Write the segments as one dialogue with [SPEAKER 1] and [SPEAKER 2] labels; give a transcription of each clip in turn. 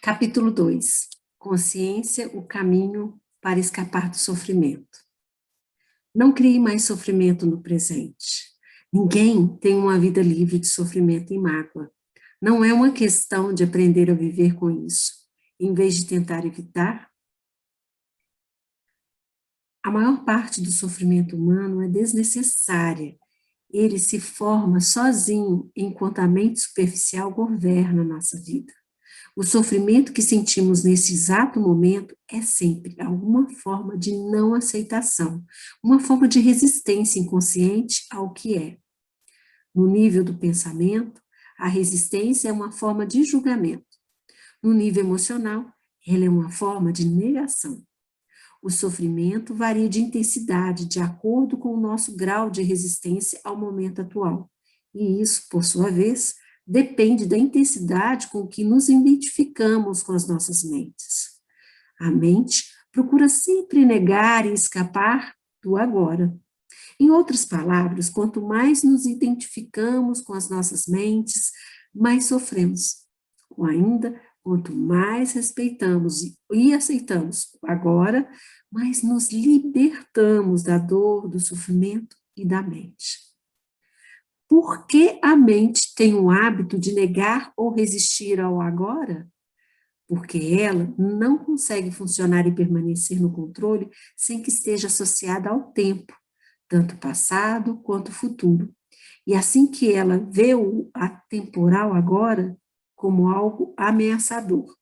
[SPEAKER 1] Capítulo 2. Consciência, o caminho para escapar do sofrimento. Não crie mais sofrimento no presente. Ninguém tem uma vida livre de sofrimento e mágoa. Não é uma questão de aprender a viver com isso, em vez de tentar evitar. A maior parte do sofrimento humano é desnecessária. Ele se forma sozinho enquanto a mente superficial governa a nossa vida. O sofrimento que sentimos nesse exato momento é sempre alguma forma de não aceitação, uma forma de resistência inconsciente ao que é. No nível do pensamento, a resistência é uma forma de julgamento. No nível emocional, ela é uma forma de negação. O sofrimento varia de intensidade de acordo com o nosso grau de resistência ao momento atual. E isso, por sua vez, depende da intensidade com que nos identificamos com as nossas mentes. A mente procura sempre negar e escapar do agora. Em outras palavras, quanto mais nos identificamos com as nossas mentes, mais sofremos. Ou ainda, quanto mais respeitamos e aceitamos o agora, mais nos libertamos da dor, do sofrimento e da mente. Por que a mente tem o hábito de negar ou resistir ao agora? Porque ela não consegue funcionar e permanecer no controle sem que esteja associada ao tempo, tanto passado quanto futuro. E assim que ela vê o atemporal agora como algo ameaçador.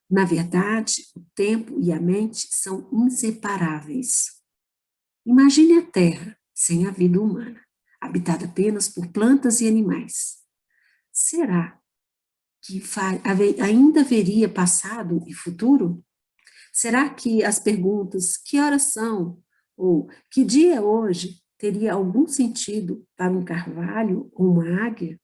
[SPEAKER 1] Na verdade, o tempo e a mente são inseparáveis. Imagine a Terra sem a vida humana, habitada apenas por plantas e animais. Será que ainda haveria passado e futuro? Será que as perguntas que horas são ou que dia é hoje teria algum sentido para um carvalho ou uma águia?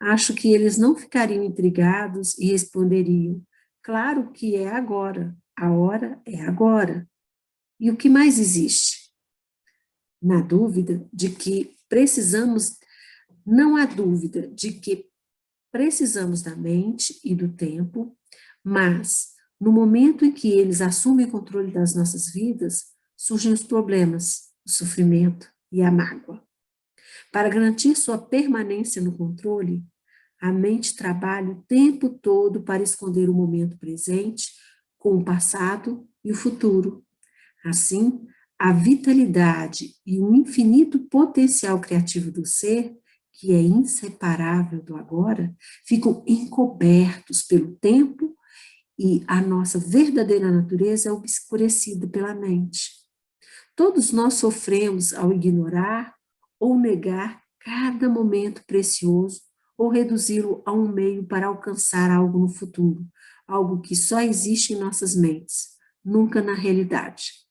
[SPEAKER 1] Acho que eles não ficariam intrigados e responderiam: claro que é agora, a hora é agora. E o que mais existe? Na dúvida de que precisamos, não há dúvida de que precisamos da mente e do tempo, mas no momento em que eles assumem o controle das nossas vidas, surgem os problemas, o sofrimento e a mágoa. Para garantir sua permanência no controle, a mente trabalha o tempo todo para esconder o momento presente com o passado e o futuro. Assim, a vitalidade e o infinito potencial criativo do ser, que é inseparável do agora, ficam encobertos pelo tempo e a nossa verdadeira natureza é obscurecida pela mente. Todos nós sofremos ao ignorar ou negar cada momento precioso ou reduzi-lo a um meio para alcançar algo no futuro, algo que só existe em nossas mentes, nunca na realidade.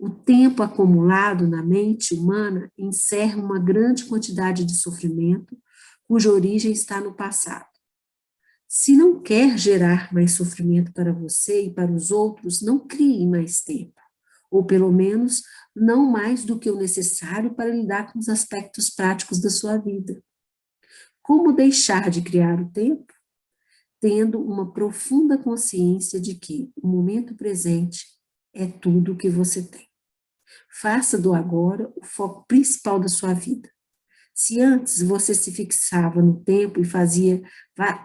[SPEAKER 1] O tempo acumulado na mente humana encerra uma grande quantidade de sofrimento, cuja origem está no passado. Se não quer gerar mais sofrimento para você e para os outros, não crie mais tempo, ou pelo menos não mais do que o necessário para lidar com os aspectos práticos da sua vida. Como deixar de criar o tempo? Tendo uma profunda consciência de que o momento presente é tudo o que você tem. Faça do agora o foco principal da sua vida. Se antes você se fixava no tempo e fazia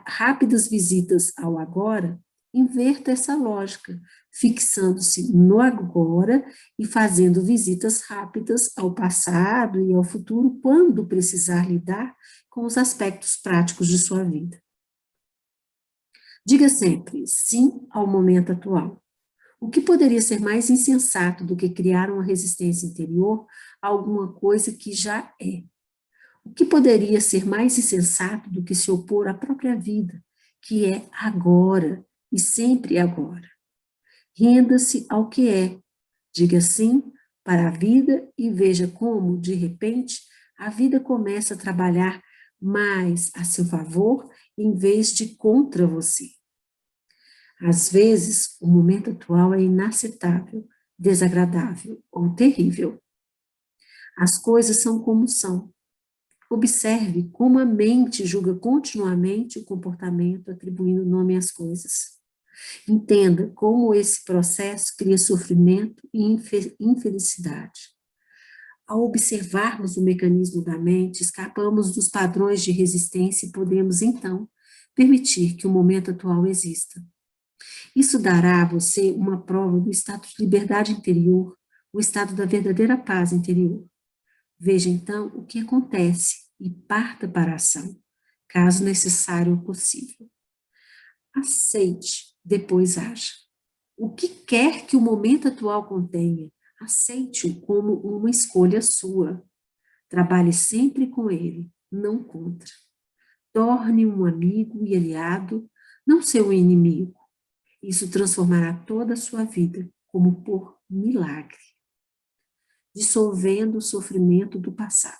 [SPEAKER 1] rápidas visitas ao agora, inverta essa lógica, fixando-se no agora e fazendo visitas rápidas ao passado e ao futuro quando precisar lidar com os aspectos práticos de sua vida. Diga sempre sim ao momento atual. O que poderia ser mais insensato do que criar uma resistência interior a alguma coisa que já é? O que poderia ser mais insensato do que se opor à própria vida, que é agora e sempre agora? Renda-se ao que é. Diga sim para a vida e veja como, de repente, a vida começa a trabalhar mais a seu favor em vez de contra você. Às vezes, o momento atual é inaceitável, desagradável ou terrível. As coisas são como são. Observe como a mente julga continuamente o comportamento, atribuindo nome às coisas. Entenda como esse processo cria sofrimento e infelicidade. Ao observarmos o mecanismo da mente, escapamos dos padrões de resistência e podemos, então, permitir que o momento atual exista. Isso dará a você uma prova do estado de liberdade interior, o estado da verdadeira paz interior. Veja, então, o que acontece e parta para a ação, caso necessário ou possível. Aceite, depois haja. O que quer que o momento atual contenha, aceite-o como uma escolha sua. Trabalhe sempre com ele, não contra. Torne um amigo e aliado, não seu inimigo. Isso transformará toda a sua vida, como por milagre, dissolvendo o sofrimento do passado.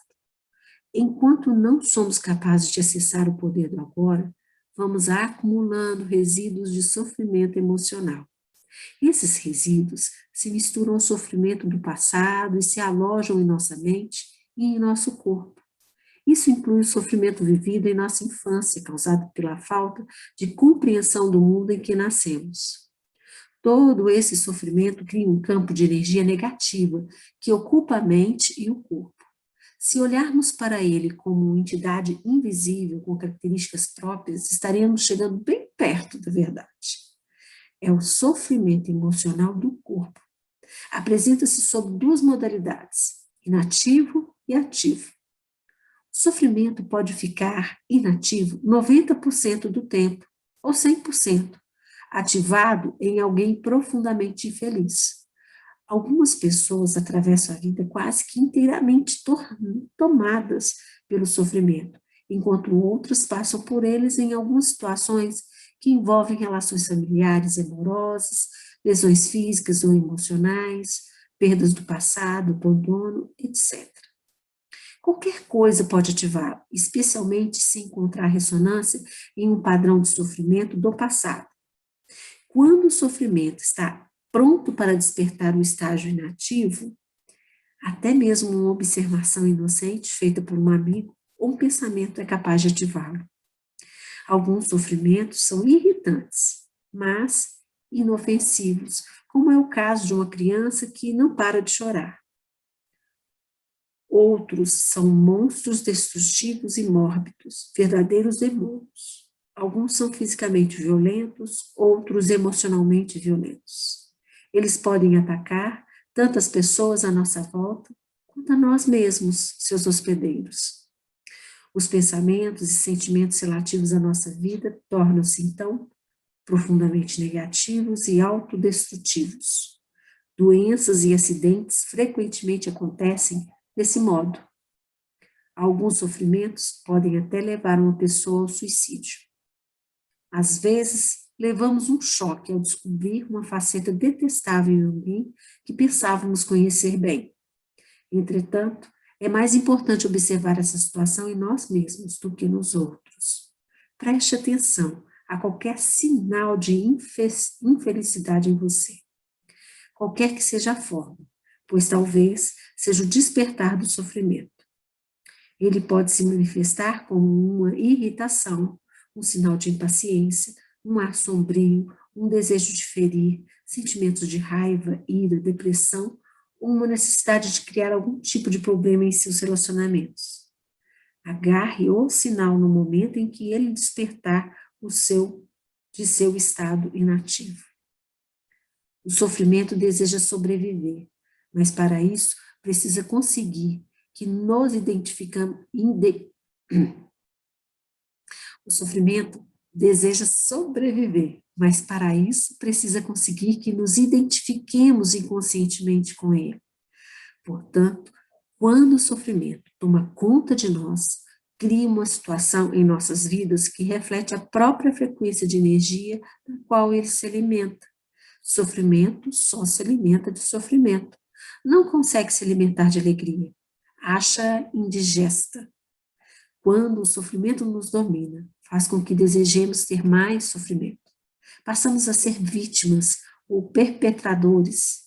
[SPEAKER 1] Enquanto não somos capazes de acessar o poder do agora, vamos acumulando resíduos de sofrimento emocional. Esses resíduos se misturam ao sofrimento do passado e se alojam em nossa mente e em nosso corpo. Isso inclui o sofrimento vivido em nossa infância, causado pela falta de compreensão do mundo em que nascemos. Todo esse sofrimento cria um campo de energia negativa que ocupa a mente e o corpo. Se olharmos para ele como uma entidade invisível com características próprias, estaremos chegando bem perto da verdade. É o sofrimento emocional do corpo. Apresenta-se sob duas modalidades, inativo e ativo. O sofrimento pode ficar inativo 90% do tempo, ou 100%, ativado em alguém profundamente infeliz. Algumas pessoas atravessam a vida quase que inteiramente tomadas pelo sofrimento, enquanto outras passam por eles em algumas situações que envolvem relações familiares amorosas, lesões físicas ou emocionais, perdas do passado, abandono, etc. Qualquer coisa pode ativá-lo, especialmente se encontrar ressonância em um padrão de sofrimento do passado. Quando o sofrimento está pronto para despertar um estágio inativo, até mesmo uma observação inocente feita por um amigo ou um pensamento é capaz de ativá-lo. Alguns sofrimentos são irritantes, mas inofensivos, como é o caso de uma criança que não para de chorar. Outros são monstros destrutivos e mórbidos, verdadeiros demônios. Alguns são fisicamente violentos, outros emocionalmente violentos. Eles podem atacar tanto as pessoas à nossa volta, quanto a nós mesmos, seus hospedeiros. Os pensamentos e sentimentos relativos à nossa vida tornam-se, então, profundamente negativos e autodestrutivos. Doenças e acidentes frequentemente acontecem desse modo. Alguns sofrimentos podem até levar uma pessoa ao suicídio. Às vezes, levamos um choque ao descobrir uma faceta detestável em alguém que pensávamos conhecer bem. Entretanto, é mais importante observar essa situação em nós mesmos do que nos outros. Preste atenção a qualquer sinal de infelicidade em você, qualquer que seja a forma, pois talvez seja o despertar do sofrimento. Ele pode se manifestar como uma irritação, um sinal de impaciência, um ar sombrio, um desejo de ferir, sentimentos de raiva, ira, depressão, ou uma necessidade de criar algum tipo de problema em seus relacionamentos. Agarre o sinal no momento em que ele despertar de seu estado inativo. O sofrimento deseja sobreviver, mas para isso precisa conseguir que nos identificamos. O sofrimento deseja sobreviver, mas para isso precisa conseguir que nos identifiquemos inconscientemente com ele. Portanto, quando o sofrimento toma conta de nós, cria uma situação em nossas vidas que reflete a própria frequência de energia da qual ele se alimenta. Sofrimento só se alimenta de sofrimento. Não consegue se alimentar de alegria. Acha indigesta. Quando o sofrimento nos domina, faz com que desejemos ter mais sofrimento. Passamos a ser vítimas ou perpetradores.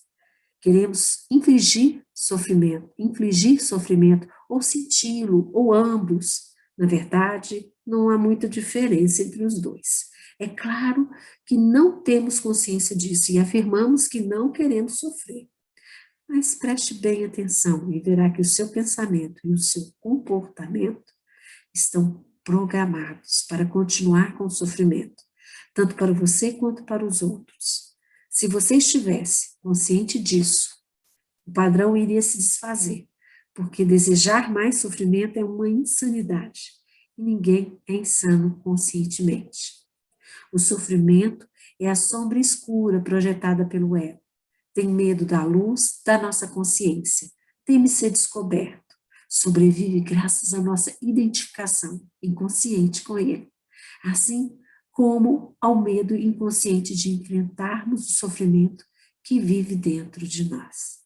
[SPEAKER 1] Queremos infligir sofrimento ou senti-lo, ou ambos. Na verdade, não há muita diferença entre os dois. É claro que não temos consciência disso e afirmamos que não queremos sofrer. Mas preste bem atenção e verá que o seu pensamento e o seu comportamento estão programados para continuar com o sofrimento, tanto para você quanto para os outros. Se você estivesse consciente disso, o padrão iria se desfazer, porque desejar mais sofrimento é uma insanidade, e ninguém é insano conscientemente. O sofrimento é a sombra escura projetada pelo ego. Tem medo da luz da nossa consciência, teme ser descoberto. Sobrevive graças à nossa identificação inconsciente com ele, assim como ao medo inconsciente de enfrentarmos o sofrimento que vive dentro de nós.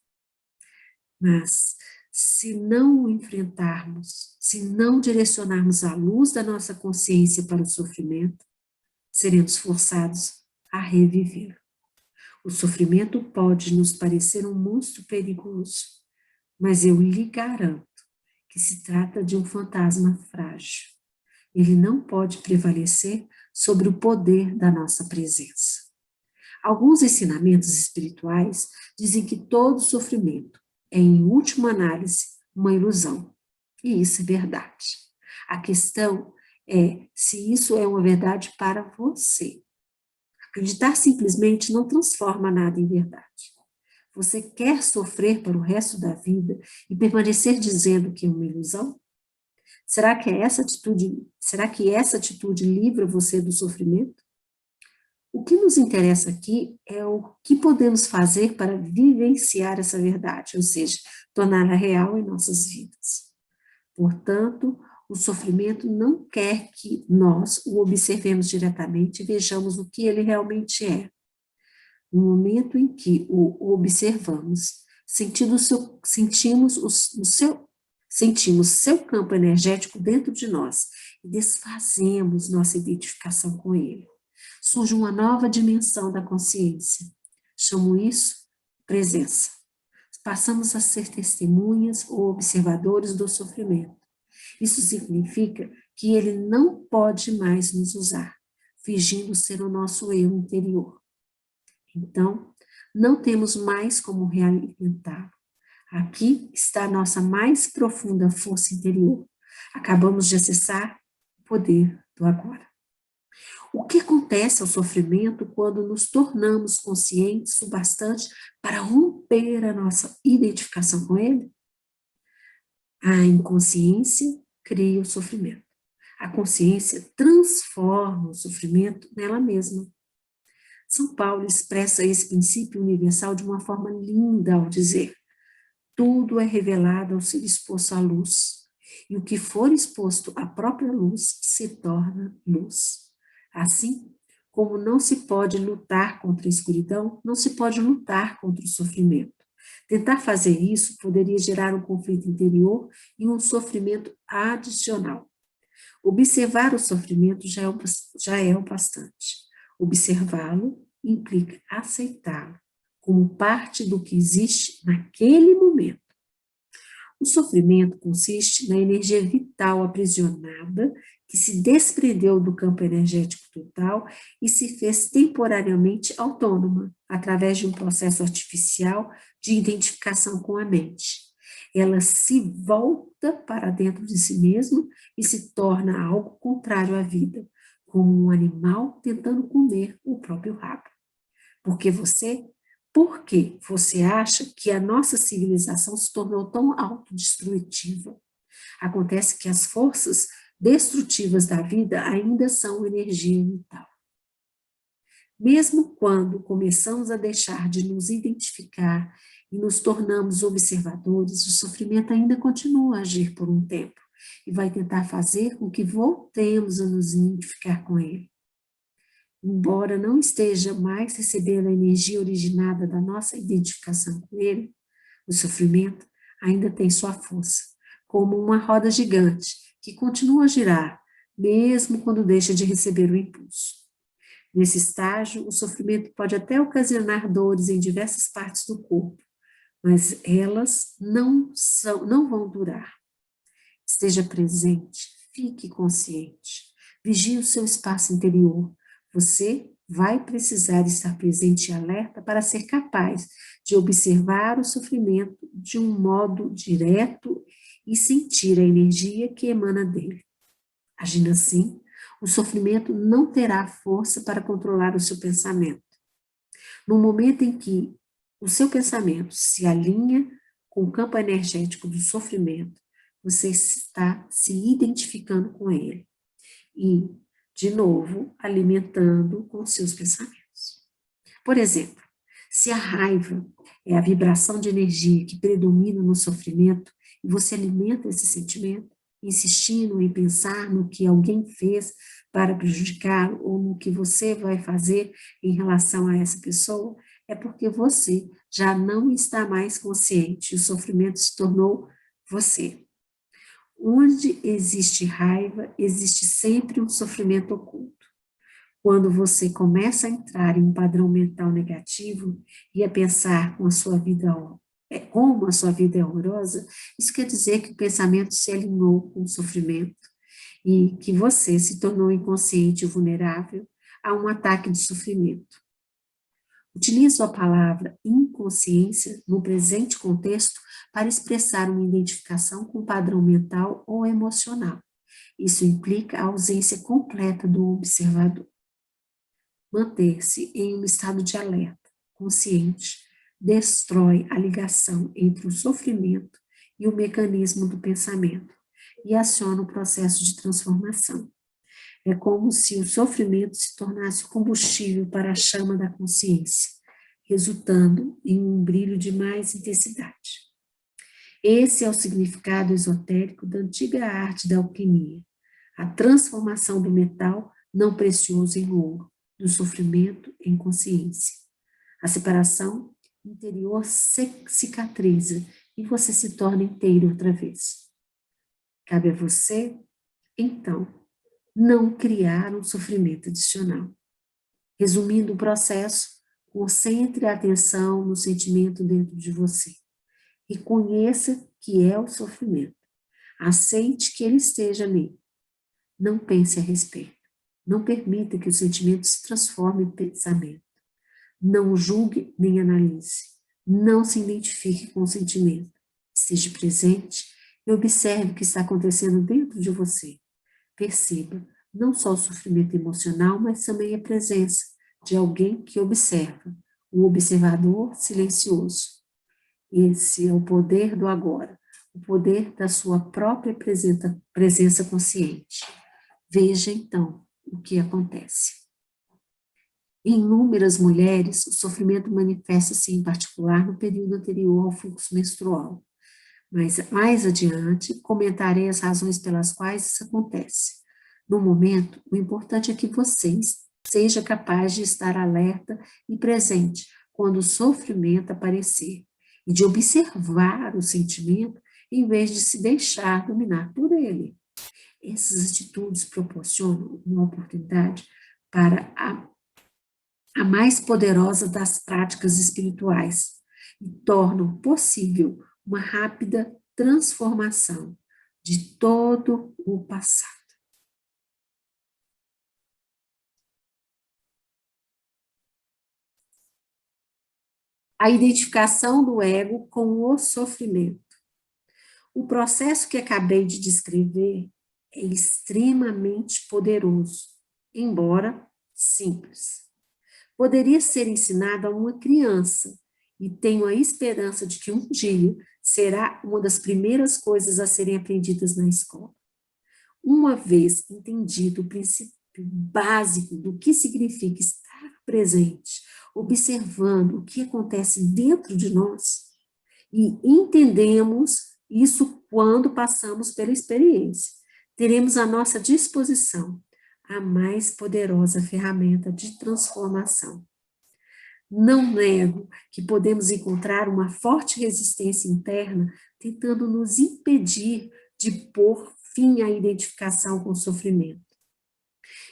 [SPEAKER 1] Mas, se não o enfrentarmos, se não direcionarmos a luz da nossa consciência para o sofrimento, seremos forçados a revivê-lo. O sofrimento pode nos parecer um monstro perigoso, mas eu lhe garanto que se trata de um fantasma frágil. Ele não pode prevalecer sobre o poder da nossa presença. Alguns ensinamentos espirituais dizem que todo sofrimento é, em última análise, uma ilusão. E isso é verdade. A questão é se isso é uma verdade para você. Acreditar simplesmente não transforma nada em verdade. Você quer sofrer para o resto da vida e permanecer dizendo que é uma ilusão? Será que essa atitude livra você do sofrimento? O que nos interessa aqui é o que podemos fazer para vivenciar essa verdade, ou seja, torná-la real em nossas vidas. Portanto, o sofrimento não quer que nós o observemos diretamente e vejamos o que ele realmente é. No momento em que o observamos, sentimos seu campo energético dentro de nós e desfazemos nossa identificação com ele. Surge uma nova dimensão da consciência. Chamo isso presença. Passamos a ser testemunhas ou observadores do sofrimento. Isso significa que ele não pode mais nos usar, fingindo ser o nosso eu interior. Então, não temos mais como realimentá-lo. Aqui está a nossa mais profunda força interior. Acabamos de acessar o poder do agora. O que acontece ao sofrimento quando nos tornamos conscientes o bastante para romper a nossa identificação com ele? A inconsciência cria o sofrimento. A consciência transforma o sofrimento nela mesma. São Paulo expressa esse princípio universal de uma forma linda ao dizer: tudo é revelado ao ser exposto à luz, e o que for exposto à própria luz se torna luz. Assim, como não se pode lutar contra a escuridão, não se pode lutar contra o sofrimento. Tentar fazer isso poderia gerar um conflito interior e um sofrimento adicional. Observar o sofrimento já é o bastante. Observá-lo implica aceitá-lo como parte do que existe naquele momento. O sofrimento consiste na energia vital aprisionada que se desprendeu do campo energético total e se fez temporariamente autônoma, através de um processo artificial de identificação com a mente. Ela se volta para dentro de si mesma e se torna algo contrário à vida, como um animal tentando comer o próprio rabo. Por que você acha que a nossa civilização se tornou tão autodestrutiva? Acontece que as forças destrutivas da vida ainda são energia vital. Mesmo quando começamos a deixar de nos identificar e nos tornamos observadores, o sofrimento ainda continua a agir por um tempo e vai tentar fazer com que voltemos a nos identificar com ele. Embora não esteja mais recebendo a energia originada da nossa identificação com ele, o sofrimento ainda tem sua força, como uma roda gigante que continua a girar, mesmo quando deixa de receber o impulso. Nesse estágio, o sofrimento pode até ocasionar dores em diversas partes do corpo, mas elas não vão durar. Esteja presente, fique consciente, vigie o seu espaço interior. Você vai precisar estar presente e alerta para ser capaz de observar o sofrimento de um modo direto e sentir a energia que emana dele. Agindo assim, o sofrimento não terá força para controlar o seu pensamento. No momento em que o seu pensamento se alinha com o campo energético do sofrimento, você está se identificando com ele e, de novo, alimentando com seus pensamentos. Por exemplo, se a raiva é a vibração de energia que predomina no sofrimento e você alimenta esse sentimento, insistindo em pensar no que alguém fez para prejudicá-lo ou no que você vai fazer em relação a essa pessoa, é porque você já não está mais consciente e o sofrimento se tornou você. Onde existe raiva, existe sempre um sofrimento oculto. Quando você começa a entrar em um padrão mental negativo e a pensar com a sua vida, como a sua vida é horrorosa, isso quer dizer que o pensamento se alinhou com o sofrimento e que você se tornou inconsciente e vulnerável a um ataque de sofrimento. Utilizo a palavra inconsciência no presente contexto para expressar uma identificação com o padrão mental ou emocional. Isso implica a ausência completa do observador. Manter-se em um estado de alerta, consciente, destrói a ligação entre o sofrimento e o mecanismo do pensamento e aciona o processo de transformação. É como se o sofrimento se tornasse o combustível para a chama da consciência, resultando em um brilho de mais intensidade. Esse é o significado esotérico da antiga arte da alquimia, a transformação do metal não precioso em ouro, do sofrimento em consciência. A separação interior cicatriza e você se torna inteiro outra vez. Cabe a você, então, não criar um sofrimento adicional. Resumindo o processo, concentre a atenção no sentimento dentro de você. Reconheça que é o sofrimento. Aceite que ele esteja ali. Não pense a respeito. Não permita que o sentimento se transforme em pensamento. Não julgue nem analise. Não se identifique com o sentimento. Esteja presente e observe o que está acontecendo dentro de você. Perceba não só o sofrimento emocional, mas também a presença de alguém que observa, um observador silencioso. Esse é o poder do agora, o poder da sua própria presença consciente. Veja então o que acontece. Em inúmeras mulheres, o sofrimento manifesta-se em particular no período anterior ao fluxo menstrual. Mas mais adiante, comentarei as razões pelas quais isso acontece. No momento, o importante é que você seja capaz de estar alerta e presente quando o sofrimento aparecer e de observar o sentimento em vez de se deixar dominar por ele. Essas atitudes proporcionam uma oportunidade para a mais poderosa das práticas espirituais e tornam possível uma rápida transformação de todo o passado. A identificação do ego com o sofrimento. O processo que acabei de descrever é extremamente poderoso, embora simples. Poderia ser ensinado a uma criança e tenho a esperança de que um dia será uma das primeiras coisas a serem aprendidas na escola. Uma vez entendido o princípio básico do que significa estar presente, observando o que acontece dentro de nós, e entendemos isso quando passamos pela experiência, teremos à nossa disposição a mais poderosa ferramenta de transformação. Não nego que podemos encontrar uma forte resistência interna tentando nos impedir de pôr fim à identificação com o sofrimento.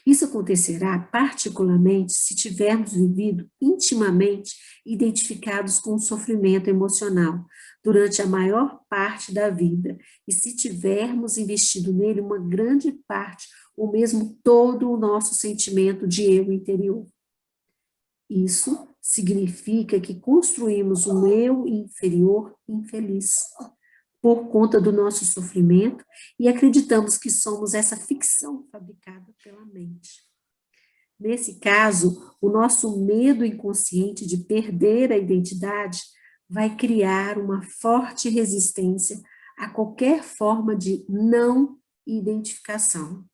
[SPEAKER 1] Isso acontecerá particularmente se tivermos vivido intimamente identificados com o sofrimento emocional durante a maior parte da vida e se tivermos investido nele uma grande parte, ou mesmo todo o nosso sentimento de eu interior. Isso significa que construímos um eu inferior infeliz por conta do nosso sofrimento e acreditamos que somos essa ficção fabricada pela mente. Nesse caso, o nosso medo inconsciente de perder a identidade vai criar uma forte resistência a qualquer forma de não identificação.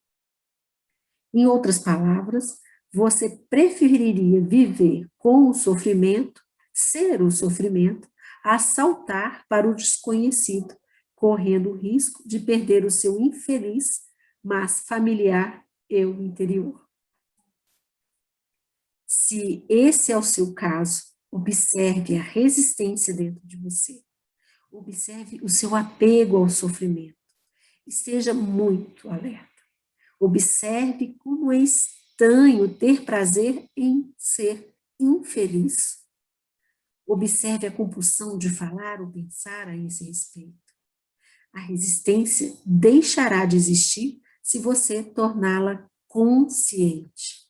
[SPEAKER 1] Em outras palavras, você preferiria viver com o sofrimento, ser o sofrimento, a saltar para o desconhecido, correndo o risco de perder o seu infeliz, mas familiar eu interior. Se esse é o seu caso, observe a resistência dentro de você. Observe o seu apego ao sofrimento. Esteja muito alerta. Observe como é estranho ter prazer em ser infeliz. Observe a compulsão de falar ou pensar a esse respeito. A resistência deixará de existir se você torná-la consciente.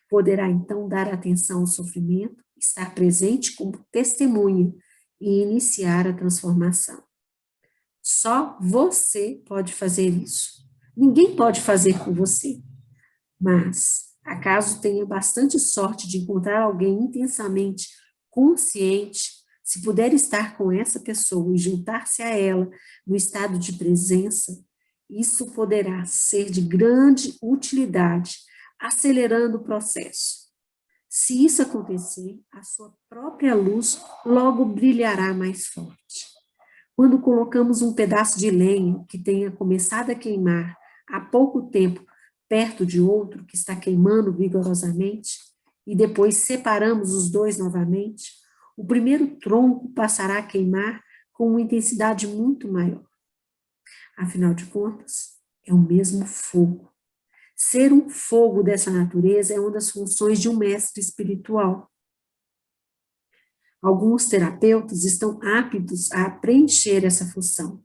[SPEAKER 1] Poderá então dar atenção ao sofrimento, estar presente como testemunha e iniciar a transformação. Só você pode fazer isso. Ninguém pode fazer por você. Mas, acaso tenha bastante sorte de encontrar alguém intensamente consciente, se puder estar com essa pessoa e juntar-se a ela no estado de presença, isso poderá ser de grande utilidade, acelerando o processo. Se isso acontecer, a sua própria luz logo brilhará mais forte. Quando colocamos um pedaço de lenha que tenha começado a queimar há pouco tempo perto de outro que está queimando vigorosamente, e depois separamos os dois novamente, o primeiro tronco passará a queimar com uma intensidade muito maior. Afinal de contas, é o mesmo fogo. Ser um fogo dessa natureza é uma das funções de um mestre espiritual. Alguns terapeutas estão aptos a preencher essa função,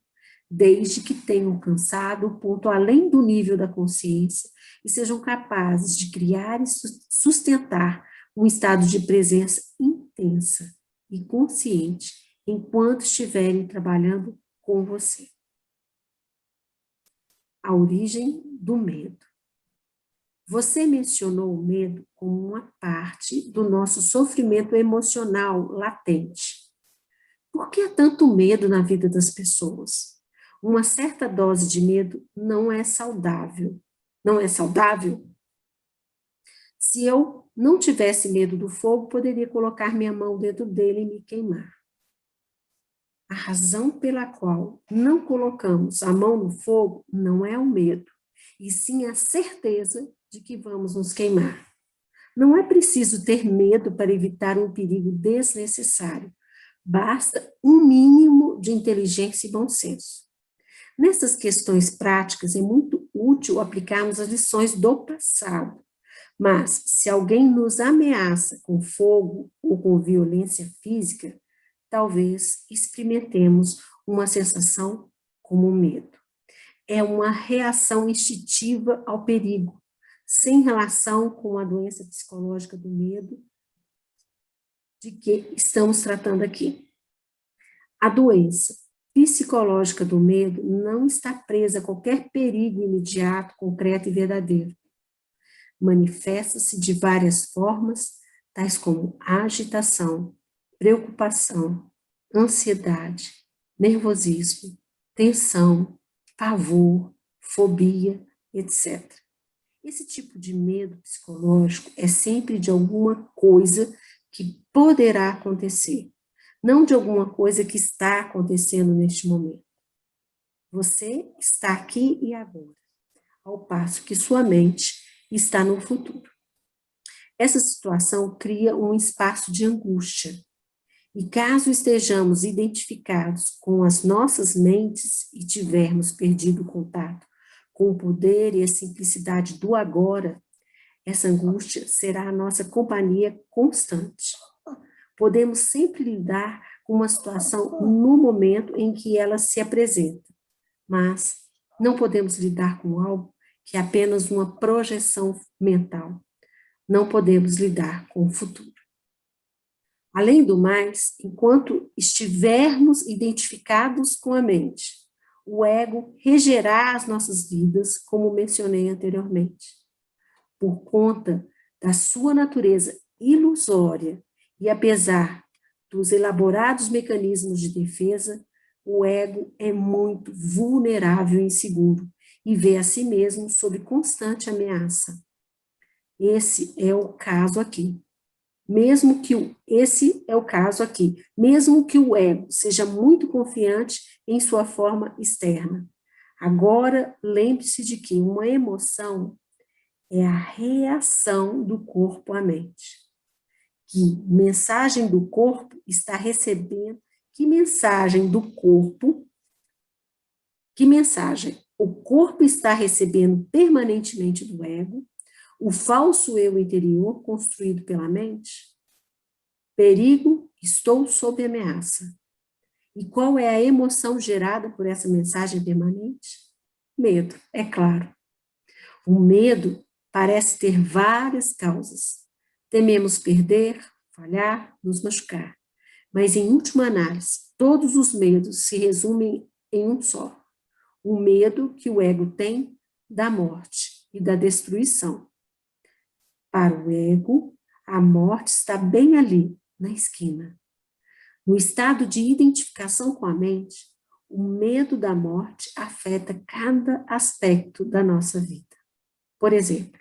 [SPEAKER 1] desde que tenham alcançado o ponto além do nível da consciência e sejam capazes de criar e sustentar um estado de presença intensa e consciente enquanto estiverem trabalhando com você. A origem do medo. Você mencionou o medo como uma parte do nosso sofrimento emocional latente. Por que há tanto medo na vida das pessoas? Uma certa dose de medo não é saudável. Não é saudável? Se eu não tivesse medo do fogo, poderia colocar minha mão dentro dele e me queimar. A razão pela qual não colocamos a mão no fogo não é o medo, e sim a certeza de que vamos nos queimar. Não é preciso ter medo para evitar um perigo desnecessário. Basta um mínimo de inteligência e bom senso. Nessas questões práticas, é muito útil aplicarmos as lições do passado. Mas, se alguém nos ameaça com fogo ou com violência física, talvez experimentemos uma sensação como medo. É uma reação instintiva ao perigo, sem relação com a doença psicológica do medo de que estamos tratando aqui. A doença psicológica do medo não está presa a qualquer perigo imediato, concreto e verdadeiro. Manifesta-se de várias formas, tais como agitação, preocupação, ansiedade, nervosismo, tensão, pavor, fobia, etc. Esse tipo de medo psicológico é sempre de alguma coisa que poderá acontecer, não de alguma coisa que está acontecendo neste momento. Você está aqui e agora, ao passo que sua mente está no futuro. Essa situação cria um espaço de angústia. E caso estejamos identificados com as nossas mentes e tivermos perdido o contato com o poder e a simplicidade do agora, essa angústia será a nossa companhia constante. Podemos sempre lidar com uma situação no momento em que ela se apresenta, mas não podemos lidar com algo que é apenas uma projeção mental. Não podemos lidar com o futuro. Além do mais, enquanto estivermos identificados com a mente, o ego regerá as nossas vidas, como mencionei anteriormente. Por conta da sua natureza ilusória e apesar dos elaborados mecanismos de defesa, o ego é muito vulnerável e inseguro e vê a si mesmo sob constante ameaça. Esse é o caso aqui. Esse é o caso aqui, mesmo que o ego seja muito confiante em sua forma externa. Agora, lembre-se de que uma emoção é a reação do corpo à mente. Que mensagem do corpo está recebendo? Que mensagem do corpo? Que mensagem o corpo está recebendo permanentemente do ego? O falso eu interior construído pela mente? Perigo, estou sob ameaça. E qual é a emoção gerada por essa mensagem permanente? Medo, é claro. O medo parece ter várias causas. Tememos perder, falhar, nos machucar. Mas, em última análise, todos os medos se resumem em um só. O medo que o ego tem da morte e da destruição. Para o ego, a morte está bem ali, na esquina. No estado de identificação com a mente, o medo da morte afeta cada aspecto da nossa vida. Por exemplo,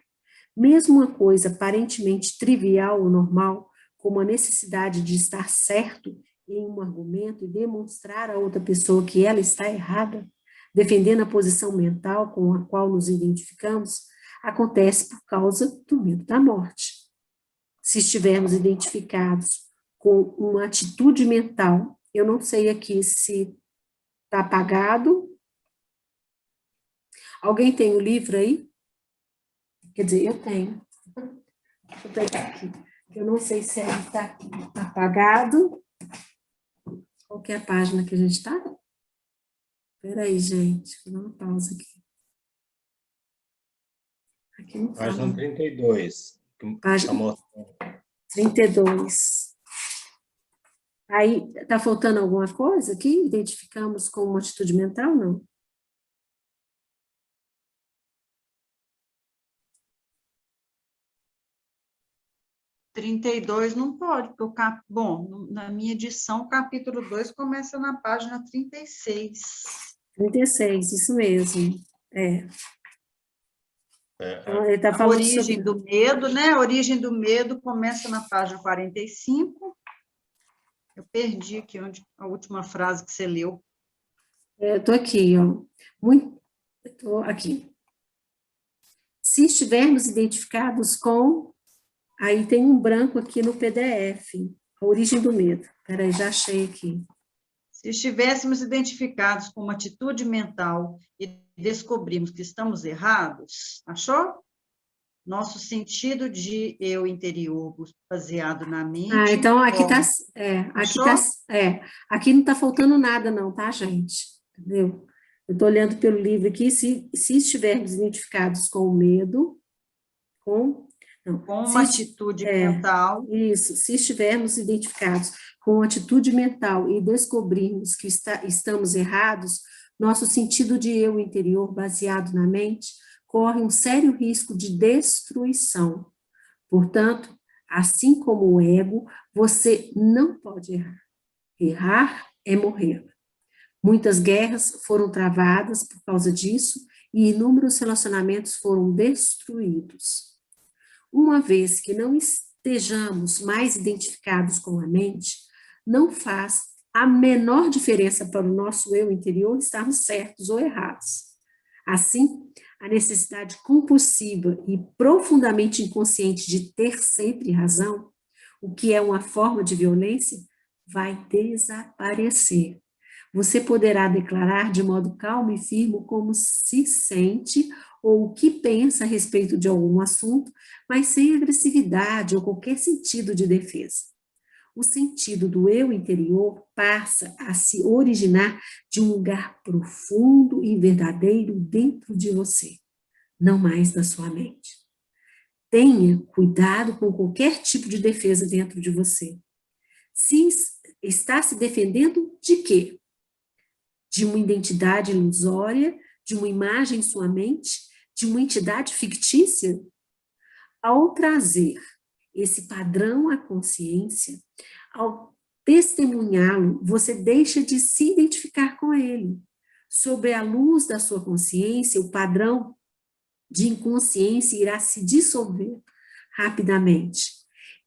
[SPEAKER 1] mesmo uma coisa aparentemente trivial ou normal, como a necessidade de estar certo em um argumento e demonstrar a outra pessoa que ela está errada, defendendo a posição mental com a qual nos identificamos, acontece por causa do medo da morte. Se estivermos identificados com uma atitude mental, eu não sei aqui se está apagado. Alguém tem o livro aí? Quer dizer, eu tenho. Deixa eu pegar aqui. Eu não sei se ele está apagado. Qual que é a página que a gente está? Espera aí, gente. Vou dar uma pausa aqui. Aqui não fala.
[SPEAKER 2] Página 32.
[SPEAKER 1] Página 32. Aí, está faltando alguma coisa aqui? Identificamos com uma atitude mental? Não.
[SPEAKER 3] Não pode, porque bom, na minha edição, o capítulo 2 começa na página 36.
[SPEAKER 1] 36, isso mesmo. Então, ele está
[SPEAKER 3] A
[SPEAKER 1] falando
[SPEAKER 3] origem
[SPEAKER 1] sobre...
[SPEAKER 3] do medo, né? A origem do medo começa na página 45. Eu perdi aqui a última frase que você leu.
[SPEAKER 1] Estou aqui, ó. Estou aqui. Se estivermos identificados com... Aí tem um branco aqui no PDF, a origem do medo. Espera aí, já achei aqui.
[SPEAKER 3] Se estivéssemos identificados com uma atitude mental e descobrimos que estamos errados, achou? Nosso sentido de eu interior baseado na mente.
[SPEAKER 1] Então aqui está, aqui não está faltando nada não, tá, gente? Entendeu? Eu estou olhando pelo livro aqui, se estivermos identificados com o medo, com
[SPEAKER 3] uma atitude mental.
[SPEAKER 1] Isso, se estivermos identificados com uma atitude mental e descobrirmos que estamos errados, nosso sentido de eu interior baseado na mente corre um sério risco de destruição. Portanto, assim como o ego, você não pode errar. Errar é morrer. Muitas guerras foram travadas por causa disso e inúmeros relacionamentos foram destruídos. Uma vez que não estejamos mais identificados com a mente, não faz a menor diferença para o nosso eu interior estarmos certos ou errados. Assim, a necessidade compulsiva e profundamente inconsciente de ter sempre razão, o que é uma forma de violência, vai desaparecer. Você poderá declarar de modo calmo e firme como se sente ou o que pensa a respeito de algum assunto, mas sem agressividade ou qualquer sentido de defesa. O sentido do eu interior passa a se originar de um lugar profundo e verdadeiro dentro de você, não mais da sua mente. Tenha cuidado com qualquer tipo de defesa dentro de você. Se está se defendendo de quê? De uma identidade ilusória, de uma imagem em sua mente, de uma entidade fictícia? Ao trazer esse padrão à consciência, ao testemunhá-lo, você deixa de se identificar com ele. Sob a luz da sua consciência, o padrão de inconsciência irá se dissolver rapidamente.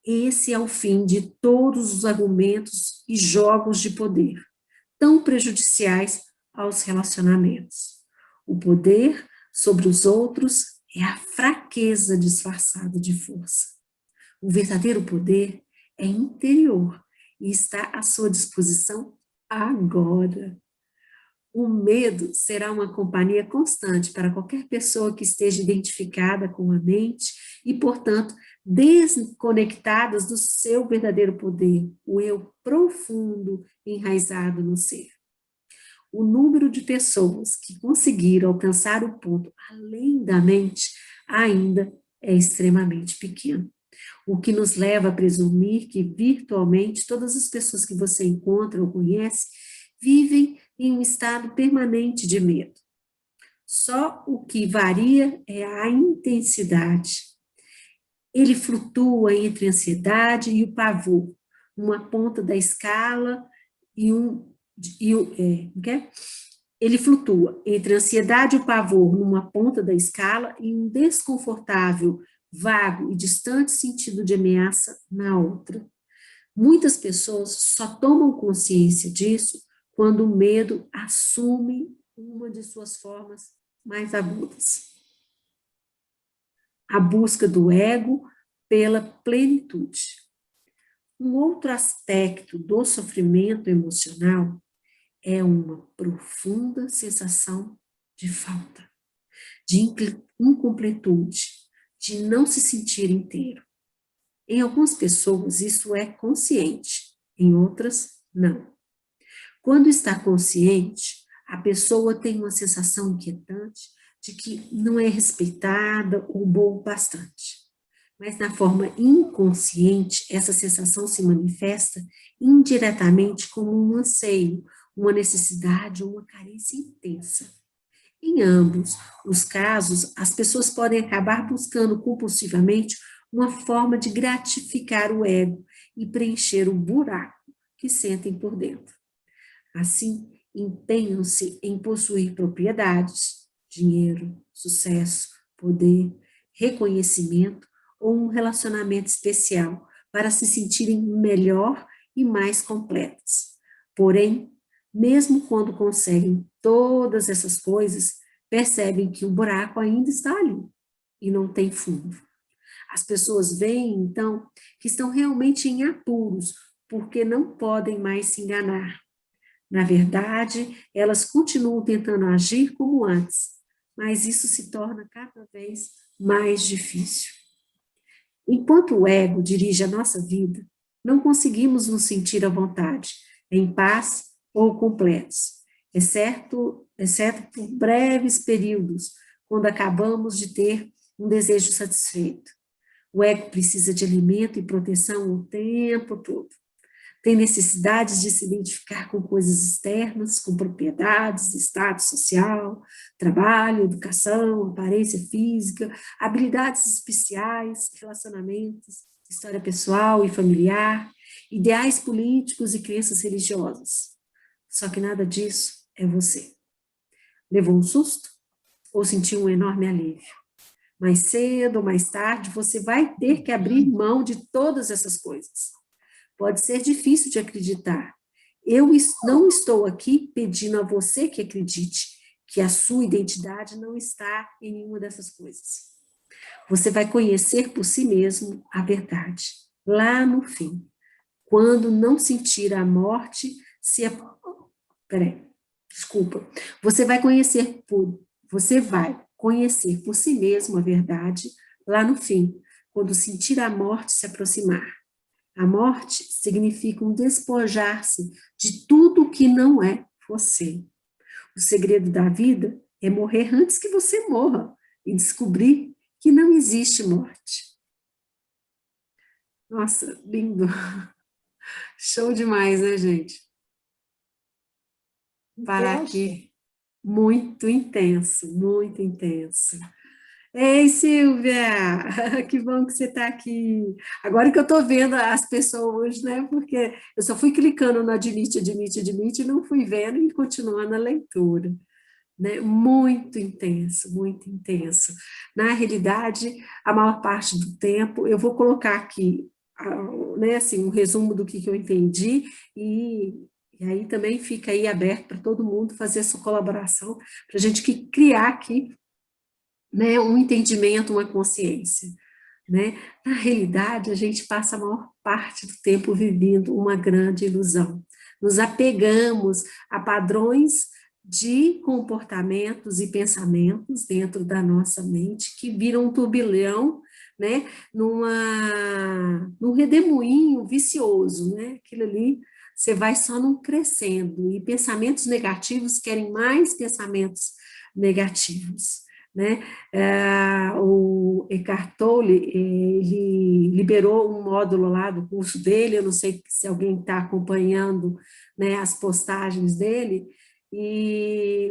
[SPEAKER 1] Esse é o fim de todos os argumentos e jogos de poder, tão prejudiciais aos relacionamentos. O poder sobre os outros é a fraqueza disfarçada de força. O verdadeiro poder é interior e está à sua disposição agora. O medo será uma companhia constante para qualquer pessoa que esteja identificada com a mente e, portanto, desconectadas do seu verdadeiro poder, o eu profundo enraizado no ser. O número de pessoas que conseguiram alcançar o ponto além da mente ainda é extremamente pequeno, o que nos leva a presumir que virtualmente todas as pessoas que você encontra ou conhece vivem em um estado permanente de medo. Só o que varia é a intensidade. Ele flutua entre a ansiedade e o pavor, uma ponta da escala ele flutua entre a ansiedade e o pavor numa ponta da escala e um desconfortável, vago e distante sentido de ameaça na outra. Muitas pessoas só tomam consciência disso quando o medo assume uma de suas formas mais agudas. A busca do ego pela plenitude. Um outro aspecto do sofrimento emocional é uma profunda sensação de falta, de incompletude, de não se sentir inteiro. Em algumas pessoas isso é consciente, em outras não. Quando está consciente, a pessoa tem uma sensação inquietante de que não é respeitada ou boa o bastante. Mas na forma inconsciente, essa sensação se manifesta indiretamente como um anseio, uma necessidade ou uma carência intensa. Em ambos os casos, as pessoas podem acabar buscando compulsivamente uma forma de gratificar o ego e preencher o buraco que sentem por dentro. Assim, empenham-se em possuir propriedades, dinheiro, sucesso, poder, reconhecimento ou um relacionamento especial para se sentirem melhor e mais completas. Porém, mesmo quando conseguem todas essas coisas, percebem que o buraco ainda está ali e não tem fundo. As pessoas veem, então, que estão realmente em apuros, porque não podem mais se enganar. Na verdade, elas continuam tentando agir como antes, mas isso se torna cada vez mais difícil. Enquanto o ego dirige a nossa vida, não conseguimos nos sentir à vontade, em paz ou completos, exceto por breves períodos, quando acabamos de ter um desejo satisfeito. O ego precisa de alimento e proteção o tempo todo. Tem necessidades de se identificar com coisas externas, com propriedades, status social, trabalho, educação, aparência física, habilidades especiais, relacionamentos, história pessoal e familiar, ideais políticos e crenças religiosas. Só que nada disso é você. Levou um susto? Ou sentiu um enorme alívio? Mais cedo ou mais tarde, você vai ter que abrir mão de todas essas coisas. Pode ser difícil de acreditar. Eu não estou aqui pedindo a você que acredite que a sua identidade não está em nenhuma dessas coisas. Você vai conhecer por si mesmo a verdade, lá no fim, quando não sentir a morte se peraí, desculpa. Você vai conhecer por si mesmo a verdade lá no fim, quando sentir a morte se aproximar. A morte significa um despojar-se de tudo que não é você. O segredo da vida é morrer antes que você morra e descobrir que não existe morte. Nossa, lindo. Show demais, né, gente? Parar
[SPEAKER 3] Intenso.
[SPEAKER 1] aqui. Muito intenso, muito intenso. Ei, Silvia, que bom que você está aqui. Agora que eu estou vendo as pessoas, né? Porque eu só fui clicando no admite, admite, admite, e não fui vendo e continuando a leitura. Né? Muito intenso, muito intenso. Na realidade, a maior parte do tempo, eu vou colocar aqui, né, assim, um resumo do que eu entendi, e aí também fica aí aberto para todo mundo fazer a sua colaboração, para a gente criar aqui, né, um entendimento, uma consciência. Né? Na realidade, a gente passa a maior parte do tempo vivendo uma grande ilusão. Nos apegamos a padrões de comportamentos e pensamentos dentro da nossa mente que viram um turbilhão, né, num redemoinho vicioso, né? Aquilo ali, você vai só não crescendo, e pensamentos negativos querem mais pensamentos negativos, né? O Eckhart Tolle, ele liberou um módulo lá do curso dele, eu não sei se alguém está acompanhando, né, as postagens dele, e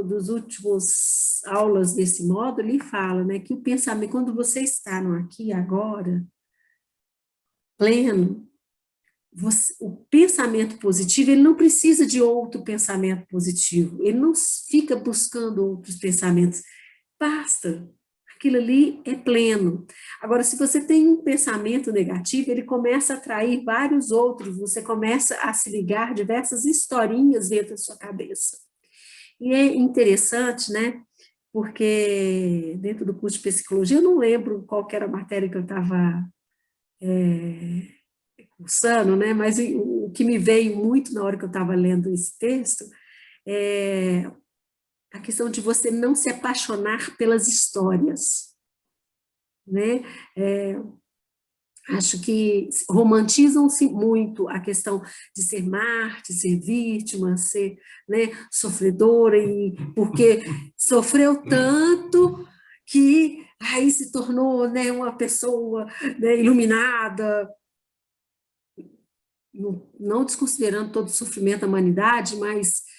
[SPEAKER 1] dos últimos aulas desse módulo, ele fala, né, que o pensamento, quando você está no aqui e agora, pleno, o pensamento positivo, ele não precisa de outro pensamento positivo, ele não fica buscando outros pensamentos, basta, aquilo ali é pleno. Agora, se você tem um pensamento negativo, ele começa a atrair vários outros, você começa a se ligar diversas historinhas dentro da sua cabeça. E é interessante, né, porque dentro do curso de psicologia, eu não lembro qual que era a matéria que eu estava cursando, né, mas o que me veio muito na hora que eu estava lendo esse texto é a questão de você não se apaixonar pelas histórias, né? Acho que romantizam-se muito a questão de ser Marte, ser vítima, ser, né, sofredora, e porque sofreu tanto que aí se tornou, né, uma pessoa, né, iluminada, não desconsiderando todo o sofrimento da humanidade, mas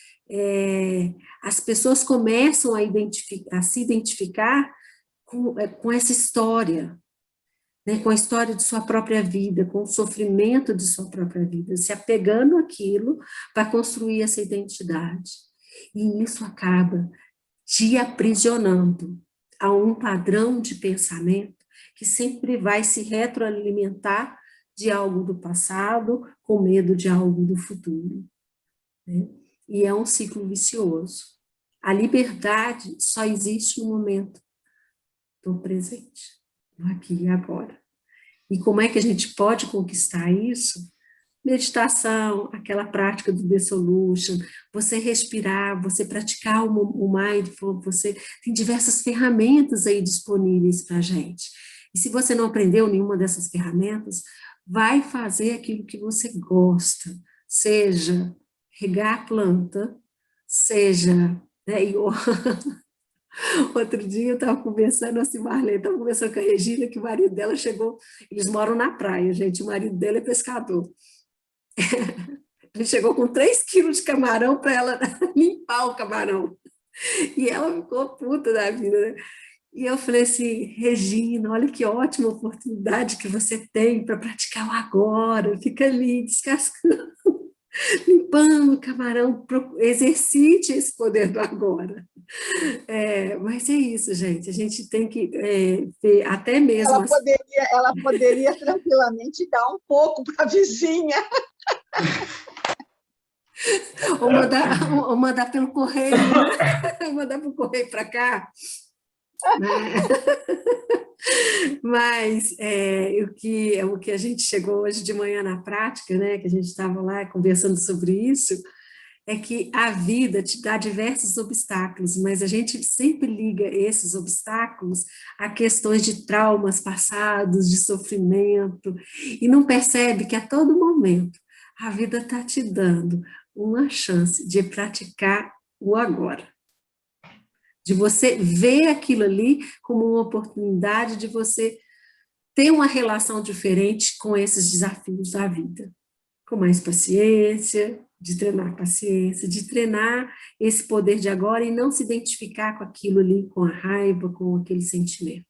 [SPEAKER 1] as pessoas começam a se identificar com essa história, né, com a história de sua própria vida, com o sofrimento de sua própria vida, se apegando àquilo para construir essa identidade. E isso acaba te aprisionando a um padrão de pensamento que sempre vai se retroalimentar de algo do passado, com medo de algo do futuro. Né? E é um ciclo vicioso. A liberdade só existe no momento do presente, no aqui e agora. E como é que a gente pode conquistar isso? Meditação, aquela prática do dissolution, você respirar, você praticar o mindful, você tem diversas ferramentas aí disponíveis para a gente. E se você não aprendeu nenhuma dessas ferramentas, vai fazer aquilo que você gosta, seja regar a planta, seja, né, outro dia eu estava conversando assim, Marlene, estava conversando com a Regina, que o marido dela chegou, eles moram na praia, gente, o marido dela é pescador. Ele chegou com 3 quilos de camarão para ela limpar o camarão. E ela ficou puta da vida, né? E eu falei assim, Regina, olha que ótima oportunidade que você tem para praticar o agora, fica ali descascando, limpando o camarão, exercite esse poder do agora. Mas é isso, gente, a gente tem que ver até mesmo...
[SPEAKER 3] Ela poderia tranquilamente dar um pouco para a vizinha.
[SPEAKER 1] Ou mandar pelo correio, né? Mandar pelo correio para cá. Né? Mas o que a gente chegou hoje de manhã na prática, né, que a gente estava lá conversando sobre isso, é que a vida te dá diversos obstáculos, mas a gente sempre liga esses obstáculos a questões de traumas passados, de sofrimento, e não percebe que a todo momento a vida está te dando uma chance de praticar o agora, de você ver aquilo ali como uma oportunidade de você ter uma relação diferente com esses desafios da vida, com mais paciência, de treinar paciência, de treinar esse poder de agora e não se identificar com aquilo ali, com a raiva, com aquele sentimento.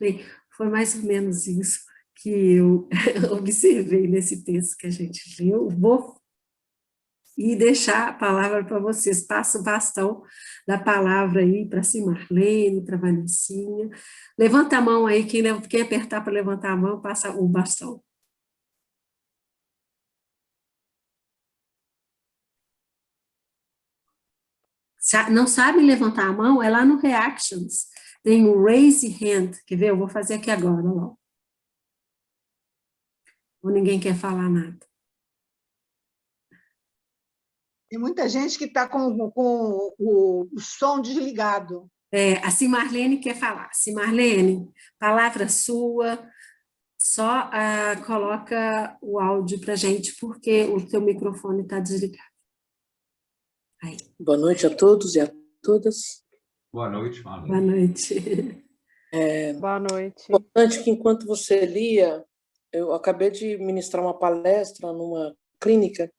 [SPEAKER 1] Bem, foi mais ou menos isso que eu observei nesse texto que a gente leu. Vou e deixar a palavra para vocês. Passo o bastão da palavra aí para si, Marlene, para Vanessinha. Levanta a mão aí, quem apertar para levantar a mão, passa o bastão. Não sabe levantar a mão? É lá no Reactions. Tem o Raise Hand. Quer ver? Eu vou fazer aqui agora. Ó. Ou ninguém quer falar nada?
[SPEAKER 2] Tem muita gente que está com o som desligado.
[SPEAKER 1] A Cimarlene quer falar. Cimarlene, palavra sua, só coloca o áudio para a gente, porque o seu microfone está desligado. Aí.
[SPEAKER 4] Boa noite a todos e a todas.
[SPEAKER 5] Boa noite, Marlene.
[SPEAKER 1] Boa noite.
[SPEAKER 6] Boa noite.
[SPEAKER 4] Importante que, enquanto você lia, eu acabei de ministrar uma palestra numa clínica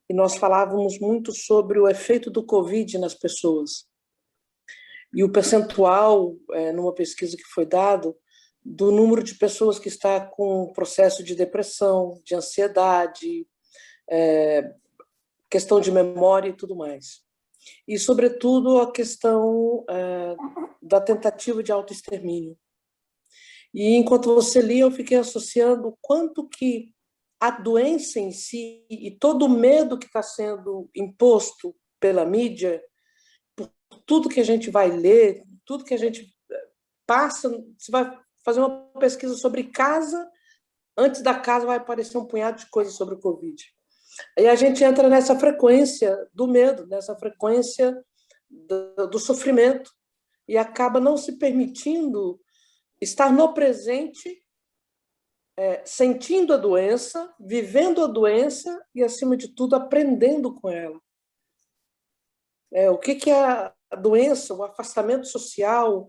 [SPEAKER 4] e nós falávamos muito sobre o efeito do Covid nas pessoas. E o percentual, numa pesquisa que foi dado, do número de pessoas que está com processo de depressão, de ansiedade, questão de memória e tudo mais. E, sobretudo, a questão da tentativa de autoextermínio. E, enquanto você lia, eu fiquei associando o quanto que a doença em si e todo o medo que está sendo imposto pela mídia, por tudo que a gente vai ler, tudo que a gente passa, você vai fazer uma pesquisa sobre casa, antes da casa vai aparecer um punhado de coisas sobre o Covid. Aí a gente entra nessa frequência do medo, nessa frequência do sofrimento, e acaba não se permitindo estar no presente, sentindo a doença, vivendo a doença e, acima de tudo, aprendendo com ela. O que a doença, o afastamento social,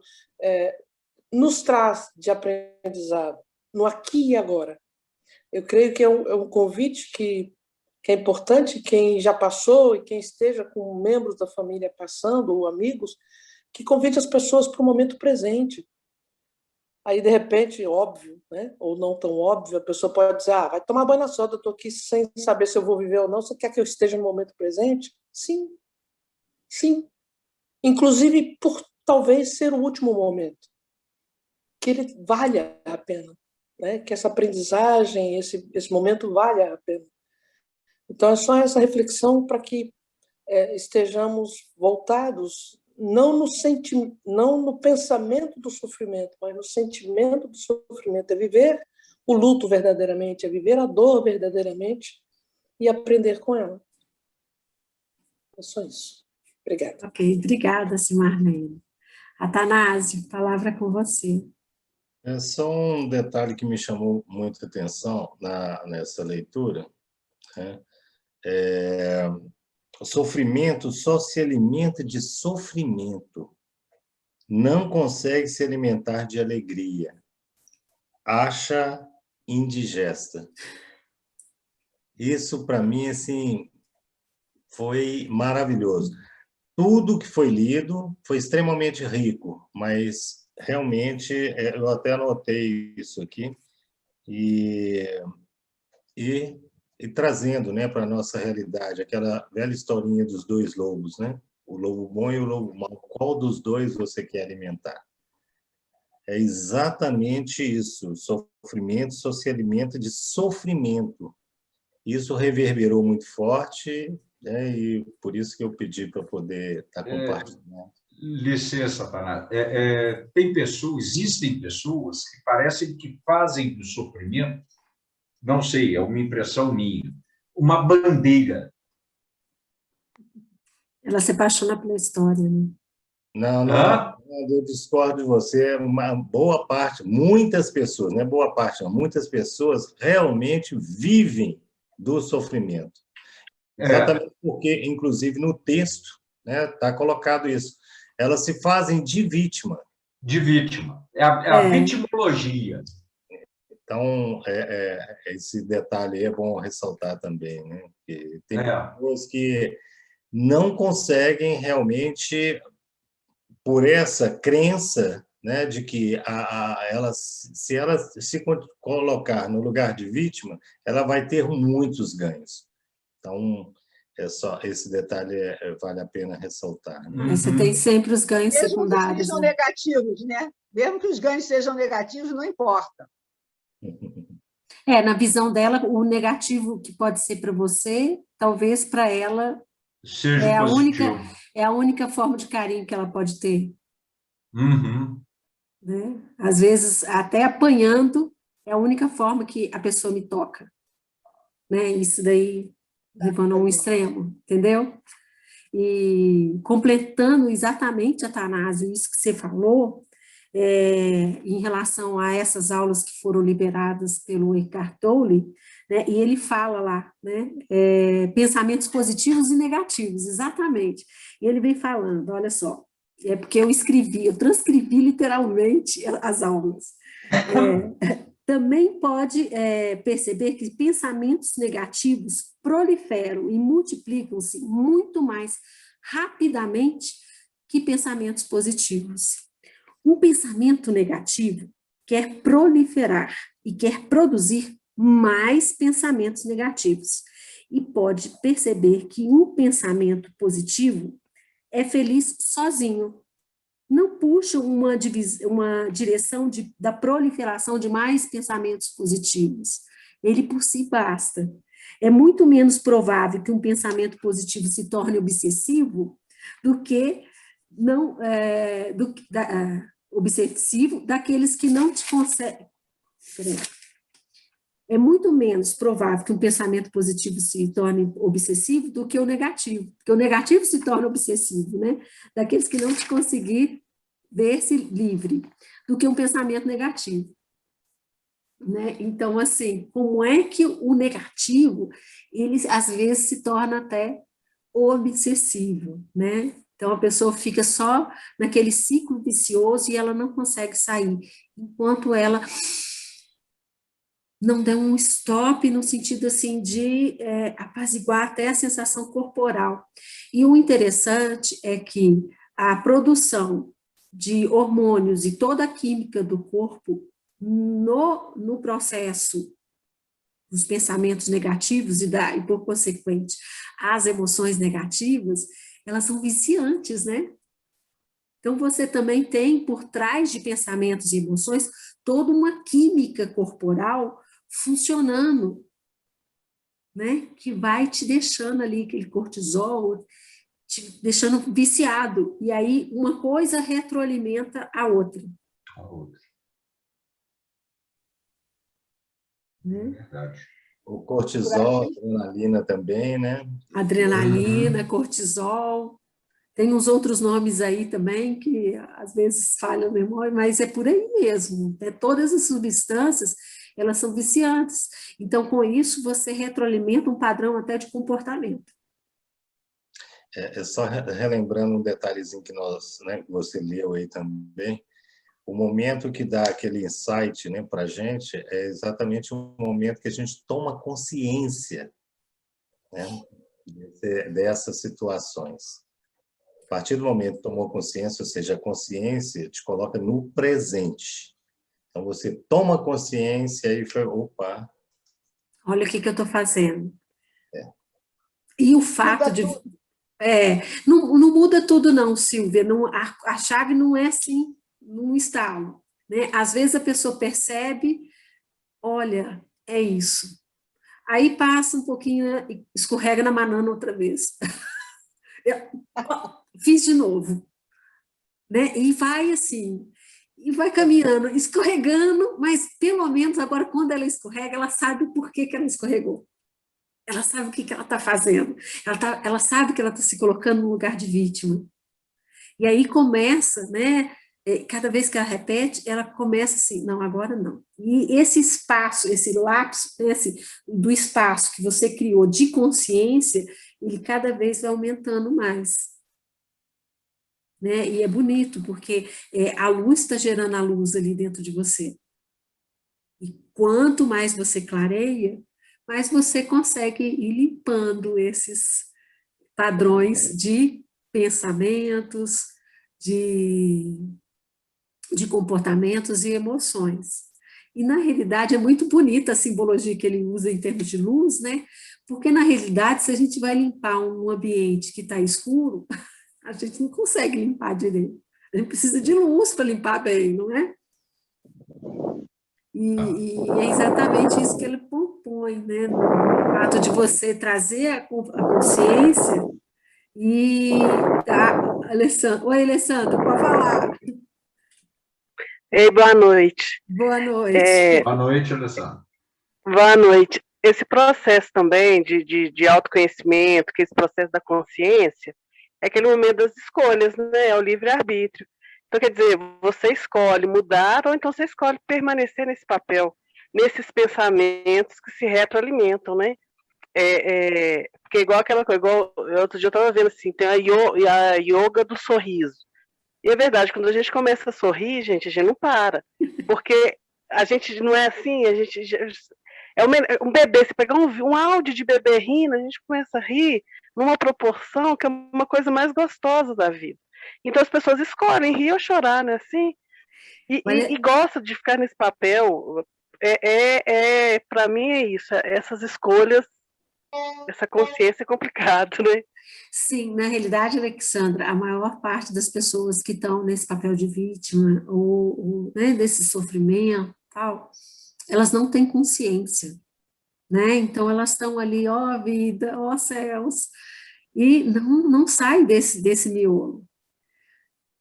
[SPEAKER 4] nos traz de aprendizado, no aqui e agora. Eu creio que é um convite que é importante, quem já passou e quem esteja com membros da família passando, ou amigos, que convide as pessoas para o momento presente. Aí, de repente, óbvio, né? Ou não tão óbvio, a pessoa pode dizer, vai tomar banho na soda, eu estou aqui sem saber se eu vou viver ou não, você quer que eu esteja no momento presente? Sim, sim. Inclusive, por talvez ser o último momento, que ele valha a pena, né? Que essa aprendizagem, esse momento valha a pena. Então, é só essa reflexão para que estejamos voltados não no pensamento do sofrimento, mas no sentimento do sofrimento. É viver o luto verdadeiramente, é viver a dor verdadeiramente e aprender com ela. É só isso. Obrigada.
[SPEAKER 1] Ok, obrigada, Cimarlene. Atanásio, palavra com você.
[SPEAKER 7] É só um detalhe que me chamou muita atenção nessa leitura, né? O sofrimento só se alimenta de sofrimento. Não consegue se alimentar de alegria. Acha indigesta. Isso, para mim, assim, foi maravilhoso. Tudo que foi lido foi extremamente rico, mas realmente eu até anotei isso aqui e trazendo, né, para a nossa realidade aquela velha historinha dos dois lobos, né? O lobo bom e o lobo mau. Qual dos dois você quer alimentar? É exatamente isso. O sofrimento só se alimenta de sofrimento. Isso reverberou muito forte, né? E por isso que eu pedi para poder estar compartilhando.
[SPEAKER 5] Licença, Taná. Existem pessoas que parecem que fazem do sofrimento, não sei, é uma impressão minha, uma bandeira.
[SPEAKER 1] Ela se apaixona pela história, né?
[SPEAKER 7] Não,
[SPEAKER 5] Hã?
[SPEAKER 7] eu discordo de você. Uma boa parte, muitas pessoas, não é boa parte, não, muitas pessoas realmente vivem do sofrimento. Exatamente porque, inclusive, no texto, né, está colocado isso. Elas se fazem de vítima.
[SPEAKER 5] De vítima. É a vitimologia.
[SPEAKER 7] Então, esse detalhe aí é bom ressaltar também, né? Porque tem pessoas que não conseguem realmente, por essa crença, né, de que se ela se colocar no lugar de vítima, ela vai ter muitos ganhos. Então, esse detalhe vale a pena ressaltar. Né?
[SPEAKER 1] Você tem sempre os ganhos
[SPEAKER 2] Mesmo que
[SPEAKER 1] secundários.
[SPEAKER 2] sejam
[SPEAKER 1] Né?
[SPEAKER 2] negativos, né? Mesmo que os ganhos sejam negativos, não importa.
[SPEAKER 1] Na visão dela, o negativo que pode ser para você, talvez para ela
[SPEAKER 5] seja positivo.
[SPEAKER 1] É a única forma de carinho que ela pode ter.
[SPEAKER 5] Uhum.
[SPEAKER 1] Né? Às vezes, até apanhando, é a única forma que a pessoa me toca. Né? Isso daí levando a um extremo, entendeu? E completando exatamente, Atanásio, isso que você falou, em relação a essas aulas que foram liberadas pelo Eckhart Tolle, né, e ele fala lá, né, pensamentos positivos e negativos, exatamente. E ele vem falando, olha só, é porque eu transcrevi literalmente as aulas. Também pode perceber que pensamentos negativos proliferam e multiplicam-se muito mais rapidamente que pensamentos positivos. Um pensamento negativo quer proliferar e quer produzir mais pensamentos negativos. E pode perceber que um pensamento positivo é feliz sozinho. Não puxa uma direção da proliferação de mais pensamentos positivos. Ele por si basta. É muito menos provável que um pensamento positivo se torne obsessivo do que obsessivo daqueles que não te conseguem. É muito menos provável que um pensamento positivo se torne obsessivo do que o negativo, porque o negativo se torna obsessivo, né? Daqueles que não te conseguir ver-se livre, do que um pensamento negativo. Né? Então, assim, como é que o negativo, ele às vezes se torna até obsessivo, né? Então, a pessoa fica só naquele ciclo vicioso e ela não consegue sair, enquanto ela não der um stop no sentido assim de apaziguar até a sensação corporal. E o interessante é que a produção de hormônios e toda a química do corpo no processo dos pensamentos negativos e por consequente, as emoções negativas, elas são viciantes, né? Então, você também tem, por trás de pensamentos e emoções, toda uma química corporal funcionando, né? Que vai te deixando ali, aquele cortisol, te deixando viciado. E aí, uma coisa retroalimenta a outra.
[SPEAKER 5] É verdade.
[SPEAKER 7] O cortisol, a adrenalina também, né?
[SPEAKER 1] Adrenalina, cortisol. Tem uns outros nomes aí também que às vezes falham a memória, mas é por aí mesmo. Todas as substâncias, elas são viciantes. Então, com isso, você retroalimenta um padrão até de comportamento.
[SPEAKER 7] Só relembrando um detalhezinho que que você leu aí também, o momento que dá aquele insight, né, para a gente é exatamente o momento que a gente toma consciência, né, dessas situações. A partir do momento que tomou consciência, ou seja, a consciência te coloca no presente. Então, você toma consciência e foi, opa.
[SPEAKER 1] Olha o que eu estou fazendo. E o fato de... não muda tudo não, Silvia. Não, a chave não é assim, num estalo. Né? Às vezes a pessoa percebe, olha, é isso. Aí passa um pouquinho, né, escorrega na banana outra vez. Fiz de novo. Né? E vai assim, e vai caminhando, escorregando, mas pelo menos agora quando ela escorrega, ela sabe por que ela escorregou. ela sabe o que ela está fazendo, ela sabe que ela está se colocando no lugar de vítima. E aí começa, né, cada vez que ela repete, ela começa assim, não, agora não. E esse espaço, esse lapso, do espaço que você criou de consciência, ele cada vez vai aumentando mais. Né? E é bonito, porque a luz está gerando a luz ali dentro de você. E quanto mais você clareia, mais você consegue ir limpando esses padrões de pensamentos, de comportamentos e emoções. E, na realidade, é muito bonita a simbologia que ele usa em termos de luz, né? Porque, na realidade, se a gente vai limpar um ambiente que está escuro, a gente não consegue limpar direito. A gente precisa de luz para limpar bem, não é? E é exatamente isso que ele propõe, né? No fato de você trazer a consciência e... Alessandra, oi, Alessandra, pode falar.
[SPEAKER 6] Ei, boa noite.
[SPEAKER 1] Boa noite.
[SPEAKER 5] Boa noite, Alessandra.
[SPEAKER 6] Boa noite. Esse processo também de autoconhecimento, que esse processo da consciência, é aquele momento das escolhas, né? É o livre-arbítrio. Então, quer dizer, você escolhe mudar ou então você escolhe permanecer nesse papel, nesses pensamentos que se retroalimentam, né? Porque igual aquela coisa, igual outro dia eu estava vendo assim, tem a yoga do sorriso. E é verdade, quando a gente começa a sorrir, gente, a gente não para. Porque a gente não é assim, a gente... um bebê, você pegar um áudio de bebê rindo, a gente começa a rir numa proporção que é uma coisa mais gostosa da vida. Então as pessoas escolhem rir ou chorar, né? Assim, e gostam de ficar nesse papel. Para mim é isso, essas escolhas, essa consciência é complicado, né?
[SPEAKER 1] Sim, na realidade, Alexandra, a maior parte das pessoas que estão nesse papel de vítima ou né, desse sofrimento, tal, elas não têm consciência, né? Então elas estão ali, ó vida, ó céus, e não saem desse miolo.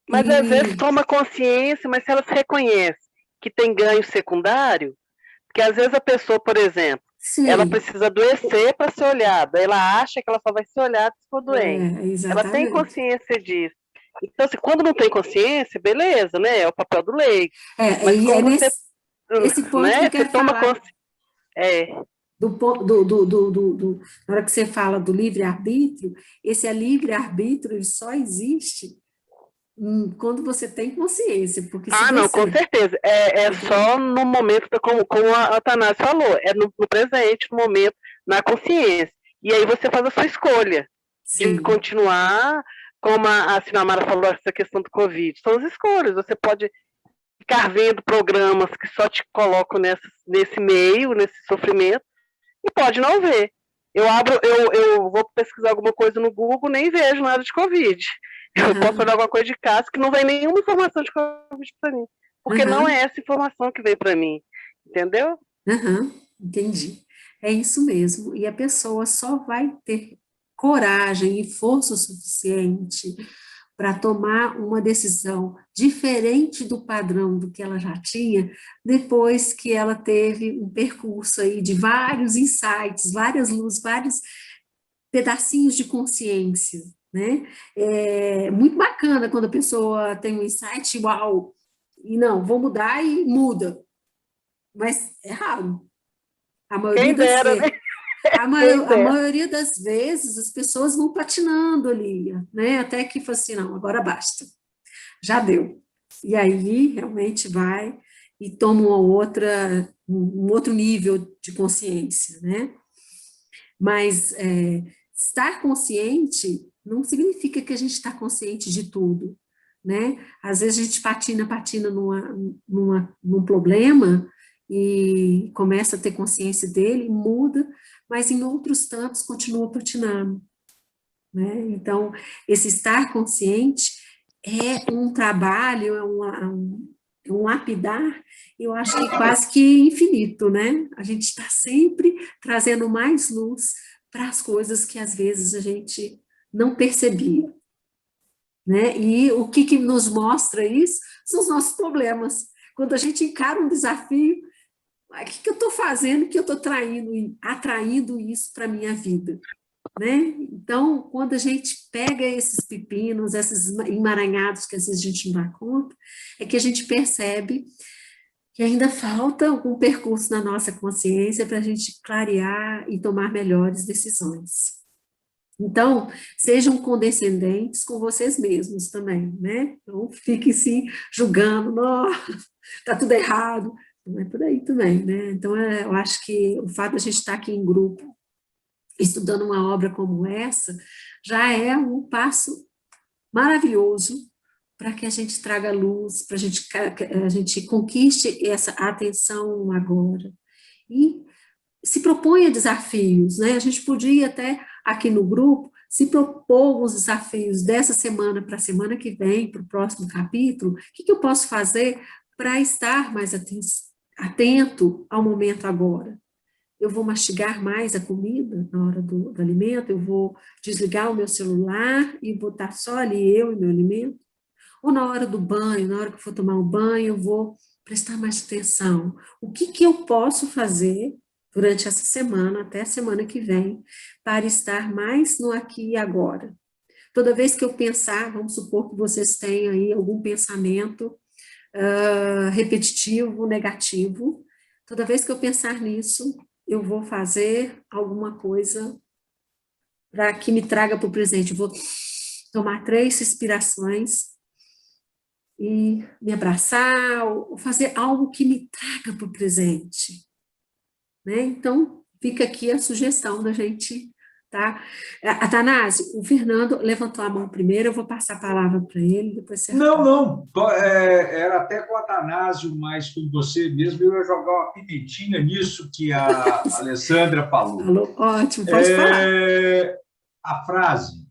[SPEAKER 6] Mas às vezes toma consciência, mas se ela se reconhece que tem ganho secundário, porque às vezes a pessoa, por exemplo,
[SPEAKER 1] sim,
[SPEAKER 6] ela precisa adoecer para ser olhada, ela acha que ela só vai ser olhada se for doente. Ela tem consciência disso. Então, assim, quando não tem consciência, beleza, né? É o papel do leigo. Mas
[SPEAKER 1] e
[SPEAKER 6] quando
[SPEAKER 1] esse ponto
[SPEAKER 6] né,
[SPEAKER 1] que eu quero falar. Na hora que você fala do livre-arbítrio, esse livre-arbítrio ele só existe quando você tem consciência. Porque se
[SPEAKER 6] não, com certeza. É só no momento, como a Tanás falou, é no presente, no momento, na consciência. E aí você faz a sua escolha de continuar, como a Sinamara falou, essa questão do Covid. São as escolhas. Você pode ficar vendo programas que só te colocam nesse meio, nesse sofrimento, e pode não ver. Eu vou pesquisar alguma coisa no Google, nem vejo nada de Covid. Eu posso olhar alguma coisa de casa que não vem nenhuma informação de Covid para mim. Porque não é essa informação que vem para mim. Entendeu?
[SPEAKER 1] Entendi. É isso mesmo. E a pessoa só vai ter coragem e força suficiente para tomar uma decisão diferente do padrão do que ela já tinha, depois que ela teve um percurso aí de vários insights, várias luzes, vários pedacinhos de consciência, né? É muito bacana quando a pessoa tem um insight, uau, e não, vou mudar e muda, mas é raro. A maioria das vezes, né? A maioria das vezes as pessoas vão patinando ali, né? Até que fala assim, não, agora basta, já deu. E aí realmente vai e toma um outro nível de consciência, né? Mas estar consciente não significa que a gente está consciente de tudo, né? Às vezes a gente patina num problema e começa a ter consciência dele, muda, mas em outros tantos continua patinando, né? Então, esse estar consciente é um trabalho, é um lapidar, eu acho que quase que infinito, né? A gente está sempre trazendo mais luz para as coisas que às vezes a gente não percebia, né? E o que nos mostra isso são os nossos problemas. Quando a gente encara um desafio, o que eu estou fazendo que eu estou atraindo isso para a minha vida? Né? Então, quando a gente pega esses pepinos, esses emaranhados que às vezes a gente não dá conta, é que a gente percebe que ainda falta algum percurso na nossa consciência para a gente clarear e tomar melhores decisões. Então, sejam condescendentes com vocês mesmos também, né? Não fiquem se julgando, não, está tudo errado. Não é por aí também, né? Então, eu acho que o fato de a gente estar aqui em grupo, estudando uma obra como essa, já é um passo maravilhoso para que a gente traga luz, para a gente conquiste essa atenção agora. E se proponha desafios, né? A gente podia até, aqui no grupo, se propor os desafios dessa semana para a semana que vem, para o próximo capítulo. O que eu posso fazer para estar mais atento ao momento agora? Eu vou mastigar mais a comida na hora do alimento? Eu vou desligar o meu celular e vou estar só ali eu e meu alimento? Ou na hora do banho, na hora que eu for tomar um banho, eu vou prestar mais atenção? O que eu posso fazer durante essa semana, até a semana que vem, para estar mais no aqui e agora? Toda vez que eu pensar, vamos supor que vocês tenham aí algum pensamento repetitivo, negativo, toda vez que eu pensar nisso, eu vou fazer alguma coisa para que me traga para o presente. Eu vou tomar 3 respirações e me abraçar, ou fazer algo que me traga para o presente. Né? Então, fica aqui a sugestão da gente, tá? Atanásio, o Fernando levantou a mão primeiro, eu vou passar a palavra para ele, depois você...
[SPEAKER 5] Não. Era até com o Atanásio, mas com você mesmo, eu ia jogar uma pimentinha nisso que a Alessandra falou.
[SPEAKER 1] Falou, ótimo, pode falar.
[SPEAKER 5] A frase,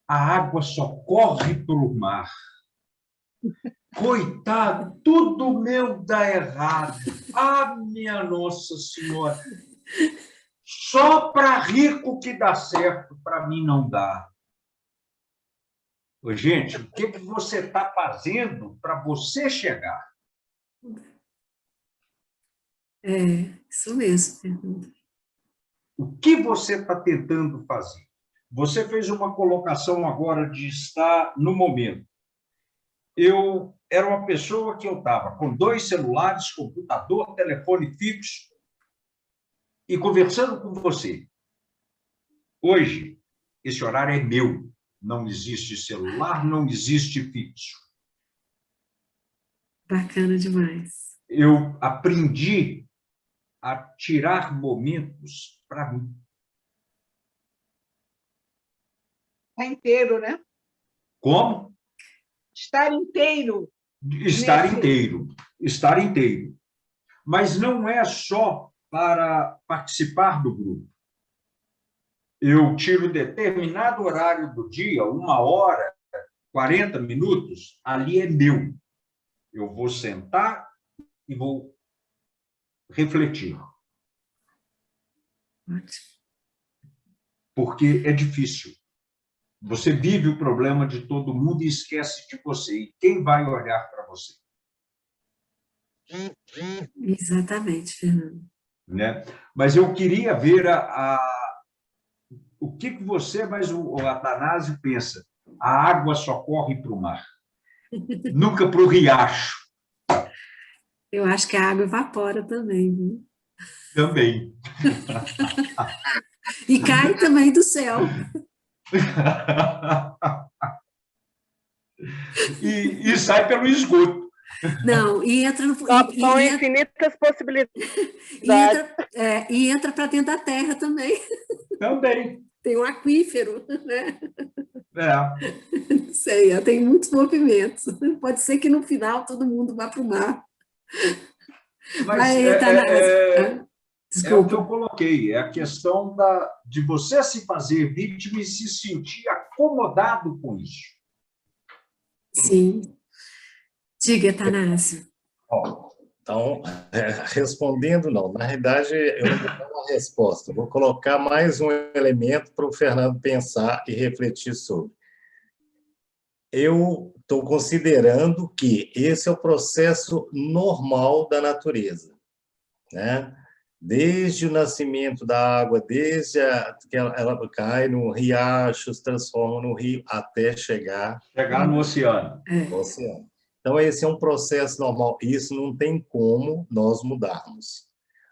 [SPEAKER 5] a água só corre pelo mar. Coitado, tudo meu dá errado. Ah, minha Nossa Senhora! Só para rico que dá certo, para mim não dá. Ô, gente, o que você está fazendo para você chegar?
[SPEAKER 1] Isso mesmo, Fernando.
[SPEAKER 5] O que você está tentando fazer? Você fez uma colocação agora de estar no momento. Eu era uma pessoa que eu estava com 2 celulares, computador, telefone fixo, e conversando com você. Hoje, esse horário é meu. Não existe celular, não existe fixo.
[SPEAKER 1] Bacana demais.
[SPEAKER 5] Eu aprendi a tirar momentos para mim.
[SPEAKER 2] Está inteiro, né?
[SPEAKER 5] Como?
[SPEAKER 2] Estar inteiro.
[SPEAKER 5] Estar inteiro. Mas não é só para participar do grupo. Eu tiro determinado horário do dia, 1 hora, 40 minutos, ali é meu. Eu vou sentar e vou refletir.
[SPEAKER 1] Ótimo.
[SPEAKER 5] Porque é difícil. Você vive o problema de todo mundo e esquece de você. E quem vai olhar para você?
[SPEAKER 1] Exatamente, Fernando.
[SPEAKER 5] Né? Mas eu queria ver o que você, mas o Atanásio pensa. A água só corre para o mar. Nunca para o riacho.
[SPEAKER 1] Eu acho que a água evapora também, viu?
[SPEAKER 5] Também.
[SPEAKER 1] E cai também do céu.
[SPEAKER 5] e sai pelo esgoto.
[SPEAKER 1] Não, e entra no...
[SPEAKER 6] São infinitas possibilidades.
[SPEAKER 1] E entra para dentro da terra também.
[SPEAKER 5] Também.
[SPEAKER 1] Tem um aquífero, né?
[SPEAKER 5] Não
[SPEAKER 1] sei, tem muitos movimentos. Pode ser que no final todo mundo vá para o mar.
[SPEAKER 5] Mas
[SPEAKER 1] Desculpa.
[SPEAKER 5] o que eu coloquei, é a questão de você se fazer vítima e se sentir acomodado com isso.
[SPEAKER 1] Sim. Diga, Atanásio.
[SPEAKER 7] Então, respondendo, não. Na realidade, eu não vou dar uma resposta. Vou colocar mais um elemento para o Fernando pensar e refletir sobre. Eu estou considerando que esse é o processo normal da natureza. né? Desde o nascimento da água, desde que ela cai no riacho, se transforma no rio, até chegar
[SPEAKER 5] Chegar no oceano.
[SPEAKER 7] no oceano. Então, esse é um processo normal. Isso não tem como nós mudarmos.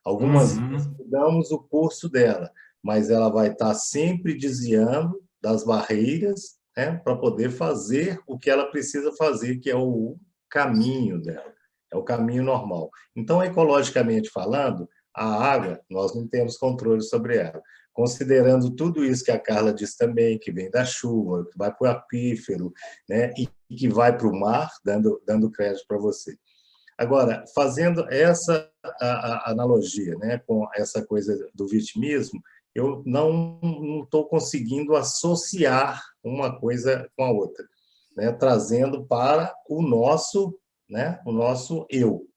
[SPEAKER 7] Algumas vezes mudamos o curso dela, mas ela vai estar sempre desviando das barreiras, né, para poder fazer o que ela precisa fazer, que é o caminho dela, é o caminho normal. Então, ecologicamente falando, a água, nós não temos controle sobre ela. Considerando tudo isso que a Carla disse também, que vem da chuva, que vai para o aquífero, né, e que vai para o mar, dando crédito para você. Agora, fazendo essa analogia, né, com essa coisa do vitimismo, eu não estou conseguindo associar uma coisa com a outra, né, trazendo para o nosso, né, o nosso eu.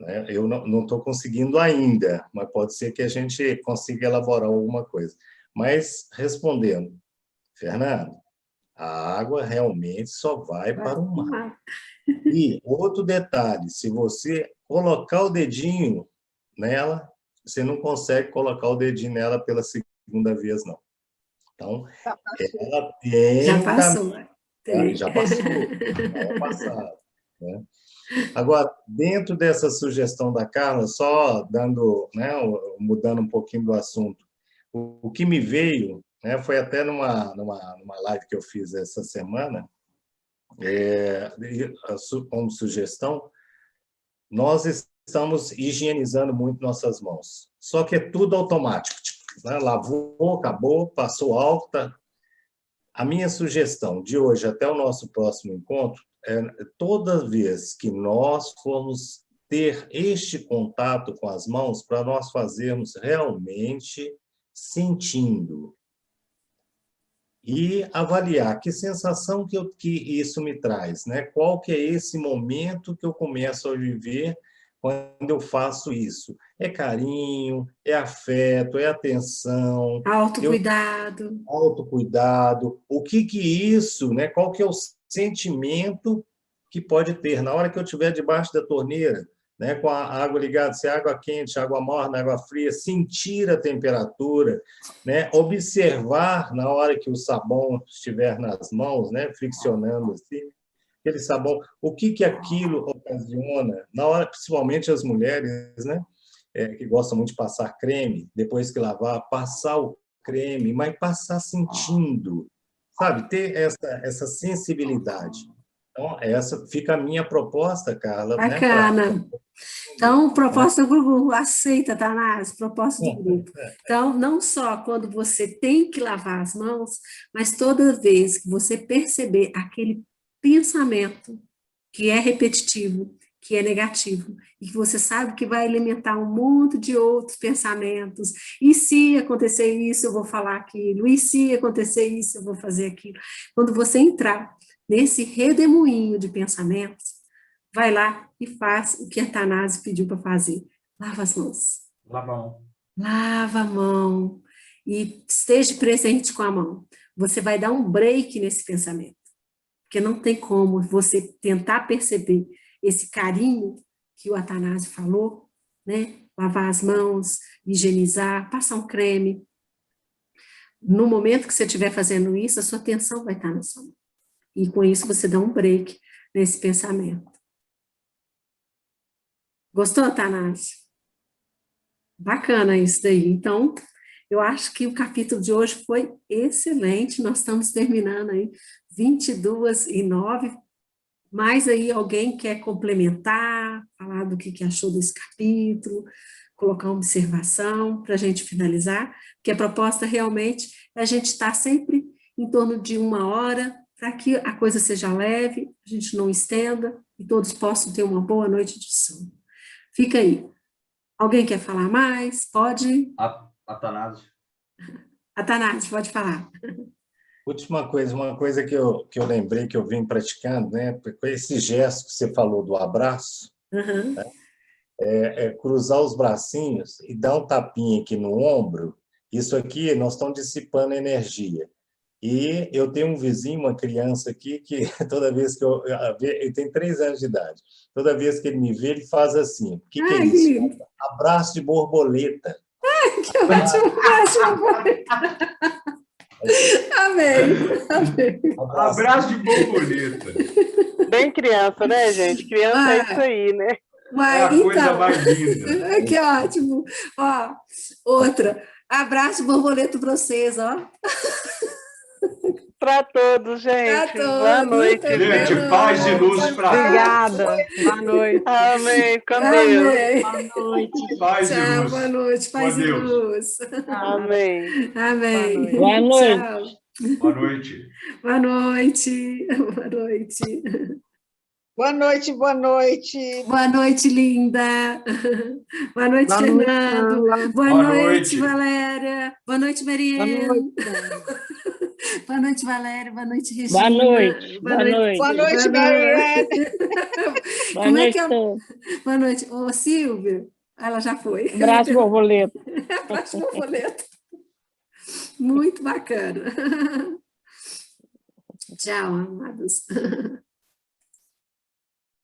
[SPEAKER 7] Né? Eu não estou conseguindo ainda, mas pode ser que a gente consiga elaborar alguma coisa. Mas, respondendo, Fernando, a água realmente só vai para o mar. E outro detalhe, se você colocar o dedinho nela, você não consegue colocar o dedinho nela pela segunda vez, não. Então, ela tem
[SPEAKER 1] Já
[SPEAKER 7] um
[SPEAKER 1] passou.
[SPEAKER 7] caminho, já passou, já é passado, né? Agora, dentro dessa sugestão da Carla, só dando, né, mudando um pouquinho do assunto, o que me veio, né, foi até numa live que eu fiz essa semana, como sugestão, nós estamos higienizando muito nossas mãos. Só que é tudo automático. Né? Lavou, acabou, passou álcool. Tá? A minha sugestão de hoje até o nosso próximo encontro é toda vez que nós formos ter este contato com as mãos, para nós fazermos realmente sentindo. E avaliar que sensação que isso me traz, né? Qual que é esse momento que eu começo a viver quando eu faço isso? É carinho, é afeto, é atenção,
[SPEAKER 1] Autocuidado.
[SPEAKER 7] autocuidado. O que isso, né? Qual que é o sentimento que pode ter na hora que eu estiver debaixo da torneira, né, com a água ligada, se é água quente, água morna, água fria, sentir a temperatura, né, observar na hora que o sabão estiver nas mãos, né, friccionando assim, aquele sabão, o que aquilo ocasiona, na hora, principalmente as mulheres, né, que gostam muito de passar creme, depois que lavar, passar o creme, mas passar sentindo, sabe, ter essa sensibilidade. Então, essa fica a minha proposta, Carla, né,
[SPEAKER 1] Bacana. Então, proposta do grupo, aceita, Tanás, proposta do grupo. Então, não só quando você tem que lavar as mãos, mas toda vez que você perceber aquele pensamento que é repetitivo, que é negativo, e que você sabe que vai alimentar um monte de outros pensamentos, e se acontecer isso, eu vou falar aquilo, e se acontecer isso, eu vou fazer aquilo. Quando você entrar nesse redemoinho de pensamentos, vai lá e faz o que a Tanase pediu para fazer. Lava as mãos.
[SPEAKER 5] Lava a mão.
[SPEAKER 1] Lava a mão. E esteja presente com a mão. Você vai dar um break nesse pensamento. Porque não tem como você tentar perceber esse carinho que o Atanásio falou, né? Lavar as mãos, higienizar, passar um creme. No momento que você estiver fazendo isso, a sua atenção vai estar na sua mão. E com isso você dá um break nesse pensamento. Gostou, Tanás? Bacana isso daí. Então, eu acho que o capítulo de hoje foi excelente. Nós estamos terminando aí 22h09. Mais aí alguém quer complementar, falar do que achou desse capítulo, colocar uma observação para a gente finalizar, porque a proposta realmente é a gente estar sempre em torno de 1 hora, para que a coisa seja leve, a gente não estenda e todos possam ter uma boa noite de sono. Fica aí. Alguém quer falar mais? Pode?
[SPEAKER 5] Atanásio.
[SPEAKER 7] Atanásio,
[SPEAKER 1] pode falar.
[SPEAKER 7] Última coisa, uma coisa que eu lembrei, que eu vim praticando, né? Com esse gesto que você falou do abraço, né? Cruzar os bracinhos e dar um tapinha aqui no ombro. Isso aqui, nós estamos dissipando energia. E eu tenho um vizinho, uma criança aqui, que toda vez que ele tem 3 anos de idade, toda vez que ele me vê, ele faz assim. O que é
[SPEAKER 1] Ai, que
[SPEAKER 7] isso?
[SPEAKER 1] lindo.
[SPEAKER 7] Abraço de borboleta.
[SPEAKER 1] Que ótimo. Amém. Amém.
[SPEAKER 5] Abraço de borboleta.
[SPEAKER 6] Bem criança, né, gente? Criança é isso aí, né?
[SPEAKER 5] É a coisa mais linda.
[SPEAKER 1] Que ótimo. Ó, outra. Abraço borboleta para vocês, ó.
[SPEAKER 6] Para todos, gente.
[SPEAKER 1] Pra
[SPEAKER 6] Boa
[SPEAKER 1] todos.
[SPEAKER 6] noite.
[SPEAKER 5] Gente, paz e luz para
[SPEAKER 8] Obrigada. Boa noite.
[SPEAKER 6] Amém. Com Deus.
[SPEAKER 1] Amém.
[SPEAKER 8] Boa noite.
[SPEAKER 5] paz e
[SPEAKER 1] Tchau,
[SPEAKER 5] luz.
[SPEAKER 1] boa noite. Paz
[SPEAKER 5] Com
[SPEAKER 1] e
[SPEAKER 5] Deus.
[SPEAKER 1] luz.
[SPEAKER 6] Amém.
[SPEAKER 1] Amém.
[SPEAKER 8] Boa noite.
[SPEAKER 1] Tchau.
[SPEAKER 5] Boa noite.
[SPEAKER 1] Boa noite. Boa noite.
[SPEAKER 2] Boa noite, boa noite.
[SPEAKER 1] Boa noite, linda. Boa noite,
[SPEAKER 8] Boa noite,
[SPEAKER 1] Fernando.
[SPEAKER 8] Carla.
[SPEAKER 1] Boa
[SPEAKER 5] Boa
[SPEAKER 1] noite,
[SPEAKER 5] noite.
[SPEAKER 1] Valéria. Boa noite,
[SPEAKER 8] Boa
[SPEAKER 1] Mariana.
[SPEAKER 8] noite.
[SPEAKER 1] Boa noite, Valéria. Boa noite, Regina.
[SPEAKER 8] Boa noite. Boa noite.
[SPEAKER 2] Boa noite, Mariana.
[SPEAKER 8] Boa
[SPEAKER 1] Como é
[SPEAKER 8] noite
[SPEAKER 1] que
[SPEAKER 8] a
[SPEAKER 1] é?
[SPEAKER 8] todos.
[SPEAKER 1] Boa noite. Ô, Silvia. Ela já foi.
[SPEAKER 8] Abraço, borboleta.
[SPEAKER 1] Abraço, borboleta. Muito bacana. Tchau, amados.